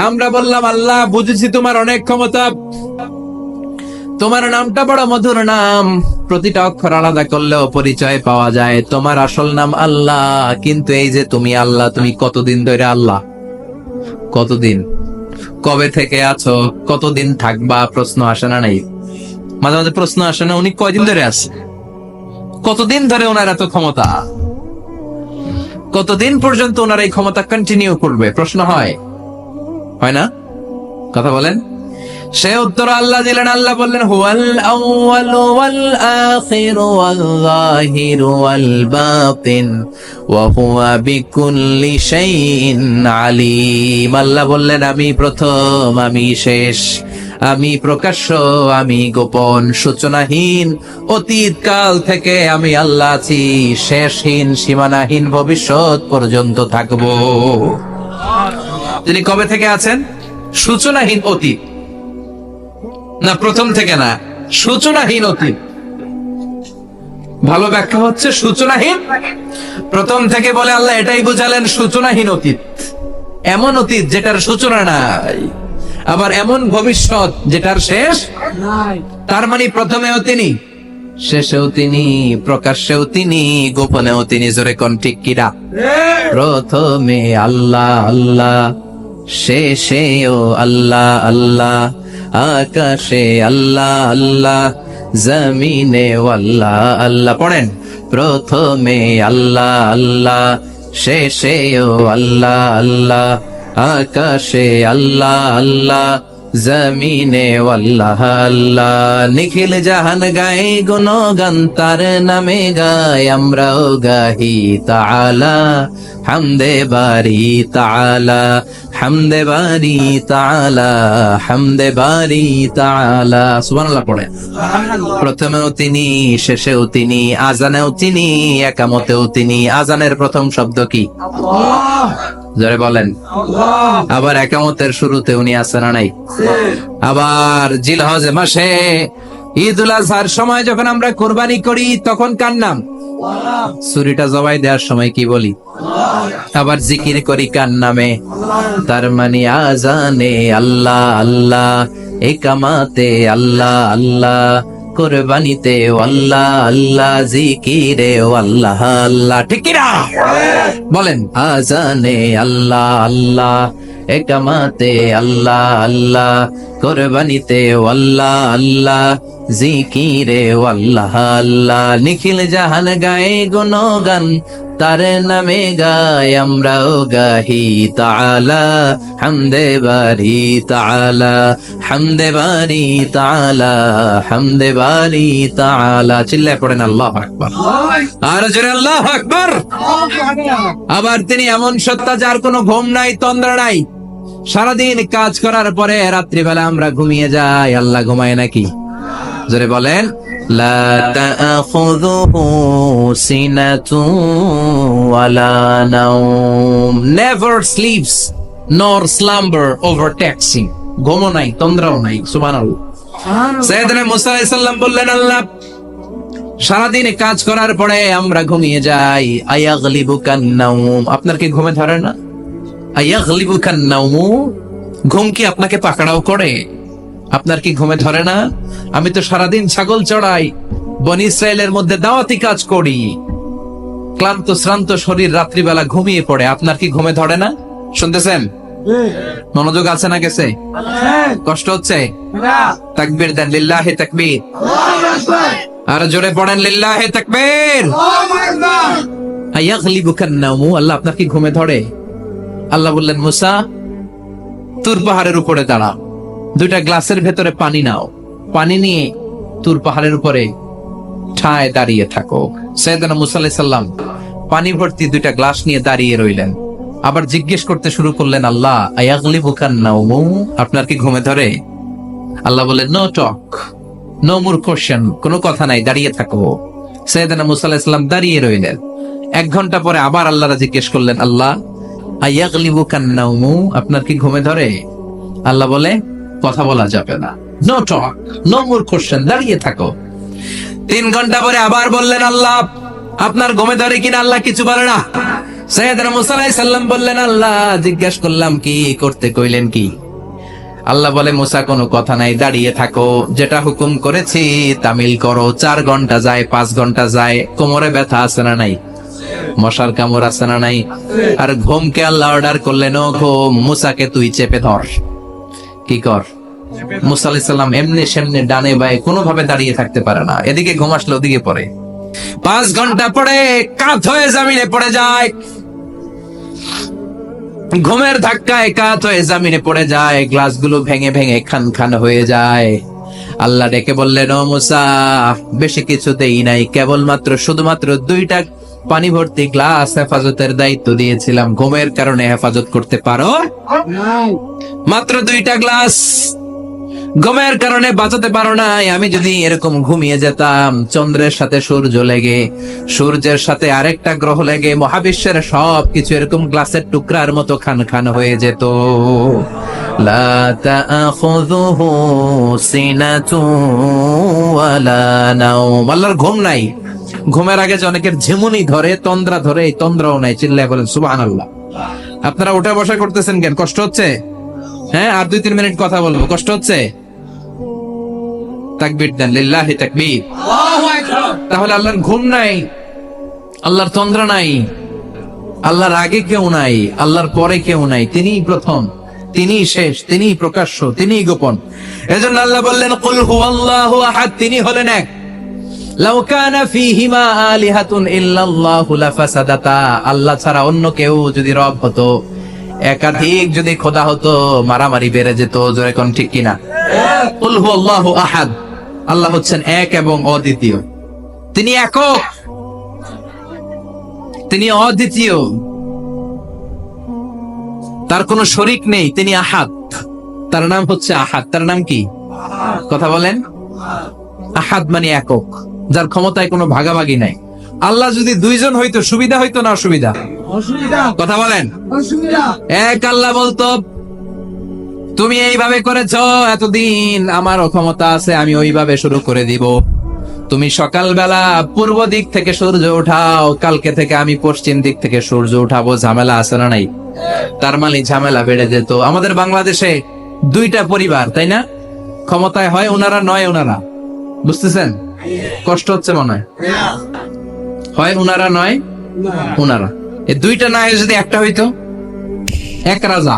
আমরা বললাম, আল্লাহ বুঝেছি তোমার অনেক ক্ষমতা, তোমার নামটা বড় মধুর নাম, প্রতিটা অক্ষর আলাদা করলেও পরিচয় পাওয়া যায়। তোমার আসল নাম আল্লাহ, কিন্তু এই যে তুমি আল্লাহ, তুমি কতদিন ধরে আল্লাহ? কতদিন? কবে থেকে আছো? কতদিন থাকবা? প্রশ্ন আসে না নাই? মাঝে মাঝে প্রশ্ন আসে না, উনি কয়দিন ধরে আছে? কতদিন ধরে ওনার এত ক্ষমতা? কতদিন পর্যন্ত ওনার এই ক্ষমতা কন্টিনিউ করবে? প্রশ্ন হয়? হয় না? কথা বলেন। সে উত্তর আল্লাহ দিলেন। আল্লাহ বললেন, হুয়াল আউয়ালু ওয়াল আখিরু ওয়াল যাহিরু ওয়াল বাতিন ওয়া হুয়া বিকুল্লি শাইইন আলিম। আল্লাহ বললেন, আমি প্রথম, আমি শেষ, আমি প্রকাশ্য, আমি গোপন, সূচনাহীন। অতীত কাল থেকে আমি আল্লাহ আছি, শেষহীন, সীমানাহীন, ভবিষ্যৎ পর্যন্ত থাকবো। তিনি কবে থেকে আছেন? সূচনাহীন অতীত না, প্রথম থেকে না, সূচনাহীন অতীত। ভালো ব্যাখ্যা হচ্ছে সূচনাহীন। প্রথম থেকে বলে আল্লাহ এটাই বুঝালেন, সূচনাহীন অতীত, এমন অতীত যেটার সূচনা নাই, আবার এমন ভবিষ্যৎ যেটার শেষ নাই। তার মানে প্রথমেও তিনি, শেষেও তিনি, প্রকাশ্যেও তিনি, গোপনেও তিনি। জোরে কোন ঠিক কিরা? প্রথমে আল্লাহ আল্লাহ, শেষেও আল্লাহ আল্লাহ, আকাশে আল্লাহ আল্লাহ, জমিনে আল্লাহ আল্লাহ। পড়েন, প্রথমে আল্লাহ আল্লাহ, শেষেও আল্লাহ আল্লাহ, আকাশে আল্লাহ আল্লাহ, জমিনে আল্লাহ আল্লাহ। নিখিল জাহান গায়ে গুণগান, তার নামে গায় আমরাও গাহি তাআলা, হামদে বারি তাআলা, হামদে বারি তাআলা, হামদে বারি তাআলা। সুবহানাল্লাহ পড়ে। প্রথমেও তিনি, শেষেও তিনি, আজানেও তিনি, একামতেও তিনি। আজানের প্রথম শব্দ কি? আল্লাহ। জোরে বলেন। আবার একামতের শুরুতে উনি আছেন না নাই? আবার জিলহজ মাসে ঈদুল আজহার সময় যখন আমরা কুরবানি করি, তখন কার নাম? ছুরিটা জবাই দেওয়ার সময় কি বলি? আবার জিকির করি কার নামে? তার মানে আজানে আল্লাহ আল্লাহ, একামাতে আল্লাহ আল্লাহ, কুরবানিতে আল্লাহ আল্লাহ, জিকিরে আল্লাহ আল্লাহ। ঠিক কি না? বলেন, আজানে আল্লাহ আল্লাহ, একামাতে আল্লাহ আল্লাহ, কুরবানিতে আল্লাহ আল্লাহ, জিকিরে আল্লাহ আল্লাহ। নিখিল জাহান গায়ে গুণগান, তার নামে গায় আমরাও গাহি তাআলা, হামদে বারি তাআলা, হামদে বারি তাআলা, হামদে বারি তাআলা। চিল্লায় পড়েন আল্লাহু আকবার। আর জোরে আল্লাহু আকবার। আবার তিনি এমন সত্তা যার কোনো ঘুম নাই, তন্দ্রা নাই। সারাদিন কাজ করার পরে রাত্রিবেলা আমরা ঘুমিয়ে যাই, আল্লাহ ঘুমায় নাকি? জোরে বলেন। لا تأخذه سنة ولا نوم, never sleeps nor slumber overtakes him. ঘুমও নাই, তন্দ্রাও নাই। সুবহানাল্লাহ। সাইয়েদনা মুসা আলাইহিস সালাম বললেন, আল্লাহ, সারাদিনে কাজ করার পরে আমরা ঘুমিয়ে যাই, আয়াগলিবুকান নাওম, আপনার কি ঘুমে ধরে না? আয়াগলিবুকান নাওম, ঘুম কি আপনাকে পাকড়াও করে? আপনার কি ঘুমে ধরে না? আমি তো সারাদিন ছাগল চড়াই, বনি ইসরায়েলের মধ্যে দাওয়াতি কাজ করি, ক্লান্ত শ্রান্ত শরীর রাত্রিবেলা ঘুমিয়ে পড়ে, আপনার কি ঘুমে ধরে না? শুনতেছেন? মনোযোগ আছে না গেছে? কষ্ট হচ্ছে? তাকবীর দেন, লিল্লাহি তাকবীর। আর জোরে পড়েন, লিল্লাহি তাকবীর। আয়াগলিবুকান নাওম, আল্লাহ আপনার কি ঘুমে ধরে? আল্লাহ বললেন, মুসা, তুর পাহাড়ের উপরে দাঁড়াও, দুইটা গ্লাসের ভেতরে পানি নাও, পানি নিয়ে তুর পাহাড়ের উপরে ঠায় দাঁড়িয়ে থাকো। সাইয়েদনা মুসা আলাইহিস সালাম পানি ভর্তি দুইটা গ্লাস নিয়ে দাঁড়িয়ে রইলেন। আবার জিজ্ঞেস করতে শুরু করলেন, আল্লাহ, আয়াগলিবুকান নাওম, আপনার কি ঘুমে ধরে? আল্লাহ বললেন, no talk, no more question, কোনো কথা নাই, দাঁড়িয়ে থাকো। সাইয়েদনা মুসা আলাইহিস সালাম দাঁড়িয়ে রইলেন। 1 ঘন্টা পরে আবার আল্লাহরা জিজ্ঞেস করলেন, আল্লাহ, আয়াগলিবুকান নাওম, আপনার কি ঘুমে ধরে? আল্লাহ বলে, কথা বলা যাবে না, no talk, no more question, দাঁড়িয়ে থাকো। 3 ঘন্টা পরে আবার বললেন, আল্লাহ, আপনার ঘুমে ধরে কিনা? আল্লাহ কিছু বলে না। সাইয়েদনা মুসা আলাইহিস সালাম বললেন, আল্লাহ, জিজ্ঞেস করলাম কি, করতে কইলেন কি? আল্লাহ বলে, মুসা, কোনো কথা নাই, দাঁড়িয়ে থাকো, যেটা হুকুম করেছি তামিল করো। 4 ঘন্টা যায়, 5 ঘন্টা যায়, কোমরে ব্যথা আছে না নাই? মশার কামড় আছে না নাই? আর ঘুমকে আল্লাহ অর্ডার করলেন, ও ঘুম, মুসাকে তুই চেপে ধর। কি কর? মুসা আলাইহিস সালাম এমনি সেমনি ডানে বায়ে কোনোভাবে দাঁড়িয়ে থাকতে পারে না, এদিকে ঘুম আসলে ওদিকে পড়ে। 5 ঘন্টা পরে কাত হয়ে জমিনে পড়ে যায়, ঘুমের ধাক্কায় কাত হয়ে জমিনে পড়ে যায়, গ্লাসগুলো ভেঙে ভেঙে খান খান হয়ে যায়। আল্লাহ ডেকে বললেন, ও মুসা, বেশি কিছু দেই নাই, কেবলমাত্র শুধুমাত্র 2টা পানি ভর্তি গ্লাস হেফাজতের দায়িত্ব দিয়েছিলাম, ঘুমের কারণে হেফাজত করতে পারো? মাত্র 2টা গ্লাস, ঘুমের কারণে বাঁচাতে পারো নাই। আমি যদি এরকম ঘুমিয়ে যেতাম, চন্দ্রের সাথে সূর্য লেগে, সূর্যের সাথে আরেকটা গ্রহ লেগে, মহাবিশ্বের সবকিছু এরকম গ্লাসের টুকরার মতো খান খান হয়ে যেত। লা তাআখুযুহু সিনাতুন ওয়ালা নাওম, আল্লাহর ঘুম নাই। ঘুমের আগে যে অনেকের ঝিমুনি ধরে, তন্দ্রা ধরে, এই তন্দ্রাও নাই। চিল্লায় বলেন সুবহানাল্লাহ। আপনারা উঠা বসা করতেছেন কেন? কষ্ট হচ্ছে? হ্যাঁ, আর 2-3 মিনিট কথা বলবো, কষ্ট হচ্ছে? তাকবীর দেন, লিল্লাহি তাকবীর। তাহলে আল্লাহর ঘুম নাই, আল্লাহর তন্দ্রা নাই, আল্লাহর আগে কেউ নাই, আল্লাহর পরে কেউ নাই, তিনিই প্রথম, তিনিই শেষ, তিনিই প্রকাশ্য, তিনিই গোপন। এজন্য আল্লাহ বললেন, কুল হুয়াল্লাহু আহাদ, তিনি হলেন এক। লাউ কানা ফীহিমা আলিহাতুন ইল্লাল্লাহু লাফাসাদাতা, আল্লাহ ছাড়া অন্য কেউ যদি রব হতো, একাধিক যদি খোদা হতো, মারামারি বেড়ে যেত। জোরে কোন ঠিক কিনা? কুল হুয়াল্লাহু আহাদ, আল্লাহ হচ্ছেন এক এবং অদ্বিতীয়, তিনি একক, তিনি অদ্বিতীয়, তার কোনো শরীক নেই, তিনি আহাদ, তার নাম হচ্ছে আহাদ। তার নাম কি? কথা বলেন। আহাদ মানে একক, যার ক্ষমতায় কোনো ভাগাভাগি নাই। আল্লাহ যদি 2 জন হইতো, সুবিধা হইতো না অসুবিধা? কথা বলেন। এক আল্লাহ বলতো, তুমি এইভাবে করেছো এতদিন, আমারও ক্ষমতা আছে, আমি ওইভাবে শুরু করে দিব। তুমি সকালবেলা পূর্ব দিক থেকে সূর্য উঠাও, কালকে থেকে আমি পশ্চিম দিক থেকে সূর্য উঠাবো। ঝামেলা আছে না নাই? তার মানে ঝামেলা বেড়ে যেত। আমাদের বাংলাদেশে 2টা পরিবার, তাই না? ক্ষমতায় হয় ওনারা, নয় ওনারা। বুঝতেছেন? কষ্ট হচ্ছে মনে হয়? হয় ওনারা, নয় ওনারা। এই 2টা না হয়ে যদি একটা হইতো, এক রাজা,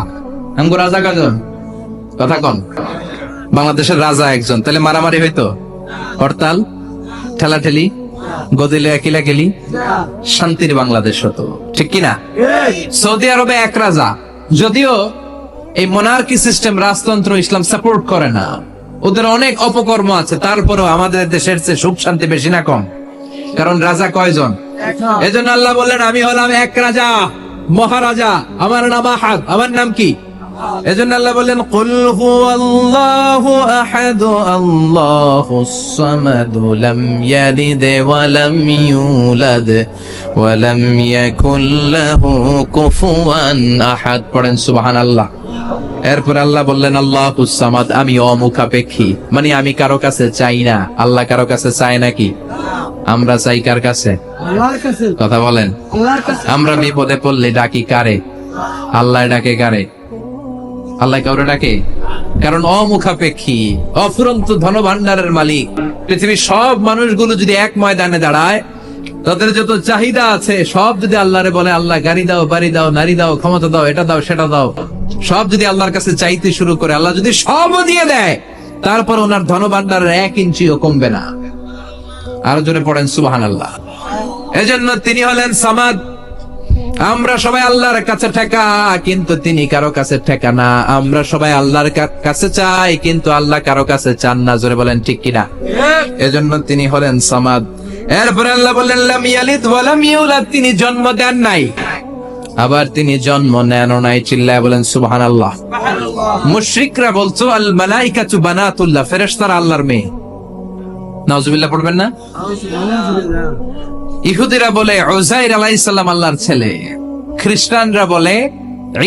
আমগো রাজা কজন? কথা কন। বাংলাদেশের রাজা একজন, তাহলে মারামারি হইতো, হরতাল, ঠেলাঠেলি, গদিলে একিলা গেলি, শান্তির বাংলাদেশ হতো, ঠিক কিনা? সৌদি আরবে এক রাজা, যদিও এই মোনার্কি সিস্টেম, রাজতন্ত্র, ইসলাম সাপোর্ট করে না, ওদের অনেক অপকর্ম আছে, তারপরেও আমাদের দেশের চেয়ে সুখ শান্তি বেশি না কম? কারণ রাজা কয়জন? এজন্য আল্লাহ বললেন, আমি হলাম এক রাজা, মহারাজা, আমার নাম আহাদ। আমার নাম কি? এজন্য আল্লাহ বললেন কুল হুয়াল্লাহু আহাদ আল্লাহুস সামাদ লাম ইয়ালিদ ওয়া লাম ইউলাদ ওয়া লাম ইয়াকুল লাহু কুফুয়ান আহাদ। পড়েন সুবহানাল্লাহ। এরপর আল্লাহ বললেন আল্লাহুস সামাদ, আমি অমুখাপেক্ষী, মানে আমি কারো কাছে চাই না। আল্লাহ কারো কাছে চায় নাকি? আমরা চাই কার কাছে? আল্লাহর কাছে। কথা বলেন। আল্লাহর কাছে। আমরা বিপদে পড়লে ডাকি কারে? আল্লাহ ডাকে কারে? আল্লাহ কাউরে ডাকে? কারণ অমুখাপেক্ষী, অফুরন্ত ধনভাণ্ডারের মালিক। পৃথিবীর সব মানুষগুলো যদি এক ময়দানে দাঁড়ায়, তাদের যত চাহিদা আছে সব যদি আল্লাহরে বলে, আল্লাহ গাড়ি দাও, বাড়ি দাও, নারী দাও, ক্ষমতা দাও, এটা দাও, সেটা দাও, সব যদি আল্লাহর কাছে চাইতে শুরু করে, আল্লাহ যদি সবও দিয়ে দেয়, তারপর ওনার ধনভাণ্ডারের 1 ইঞ্চিও কমবে না। আরো জোরে পড়েন সুবহানাল্লাহ। এজন্য তিনি হলেন সামাদ। আমরা সবাই আল্লাহর কাছে ঠেকা, কিন্তু তিনি কারো কাছে ঠেকা না। আমরা সবাই আল্লাহর কাছে চাই, কিন্তু আল্লাহ কারো কাছে চান না। জোরে বলেন ঠিক কিনা? এজন্য তিনি হলেন সামাদ। এরপরে আল্লাহ বললেন লাম ইয়ালিদ ওয়া লাম ইউলাদ, তিনি জন্ম দেন নাই, আবার তিনি জন্ম নেনও নাই। চিল্লায় বলেন সুবহানাল্লাহ। মুশরিকরা বলতো আল মালাইকাতু বানাতুল্লাহ, ফেরেশতারা আল্লাহর মেয়ে। নাউজুবিল্লাহ পড়বেন না? ইহুদিরা বলে উযাইর আলাইহিস সালাম আল্লাহর ছেলে, খ্রিস্টানরা বলে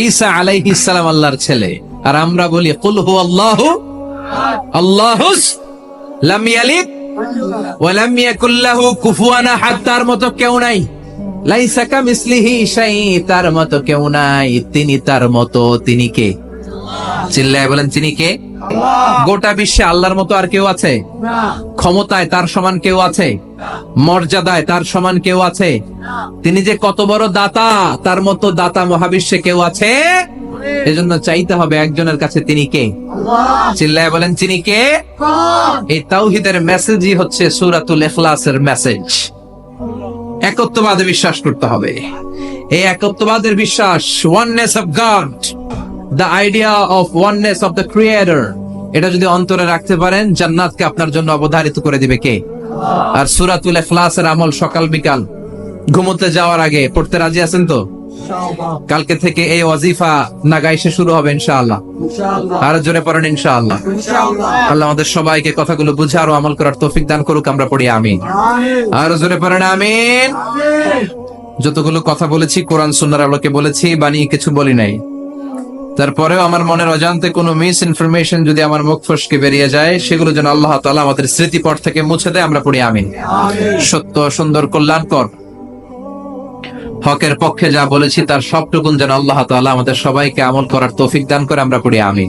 ঈসা আলাইহিস সালাম আল্লাহর ছেলে, আর আমরা বলি কুল হুয়াল্লাহু আল্লাহুস লাম ইয়ালিদ ওয়া লাম ইয়াকুল লাহু কুফুয়ান আহাদ। তার মতো কেউ নাই। লাইসা কামিসলিহি শাই, তার মতো কেউ নাই। তিনি তার মতো, তিনি কে? চিল্লায় বলেন তিনি কে? গোটা বিশ্বে আল্লাহর মতো আর কেউ আছে? ক্ষমতায় তার সমান কেউ আছে? মর্যাদায় তার সমান কেউ আছে? তিনি যে কত বড় দাতা, তার মতো দাতা মহাবিশ্বে কেউ আছে? এজন্য চাইতে হবে একজনের কাছে, তিনি কে? চিল্লায় বলেন তিনি কে? এই তাওহীদের মেসেজই হচ্ছে সূরাতুল ইখলাসের মেসেজ। একত্ববাদে বিশ্বাস করতে হবে। এই একত্ববাদের বিশ্বাস, oneness of god, the idea of oneness of the creator, এটা যদি অন্তরে রাখতে পারেন, জান্নাতকে আপনার জন্য অবধারিত করে দিবে কে? আর সূরাতুল ইখলাসের আমল সকাল বিকাল ঘুমোতে যাওয়ার আগে পড়তে রাজি আছেন তো? কালকে থেকে এই ওয়াজিফা নাগাইশে শুরু হবে ইনশাআল্লাহ। আর জোরে পড়েন ইনশাআল্লাহ। আল্লাহ আমাদের সবাইকে কথাগুলো বুঝে আরো আমল করার তৌফিক দান করুক। আমরা পড়ি আমিন। আর জোরে পড়েন আমিন। যতগুলো কথা বলেছি কোরআন সুন্নাহর আলোকে বলেছি, বানিয়ে কিছু বলি নাই। তারপরেও আমার মনের অজান্তে কোনো মিস ইনফরমেশন যদি আমার মুখ ফসকে বেরিয়ে যায়, সেগুলো যেন আল্লাহ তাআলা আমাদের স্মৃতিপট থেকে মুছে দেয়। আমরা পড়ি আমিন। সত্য, সুন্দর, কল্যাণকর, হকের পক্ষে যা বলেছি তার সবটুকুন যেন আল্লাহ তাআলা আমাদের সবাইকে আমল করার তৌফিক দান করে। আমরা পড়ি আমিন।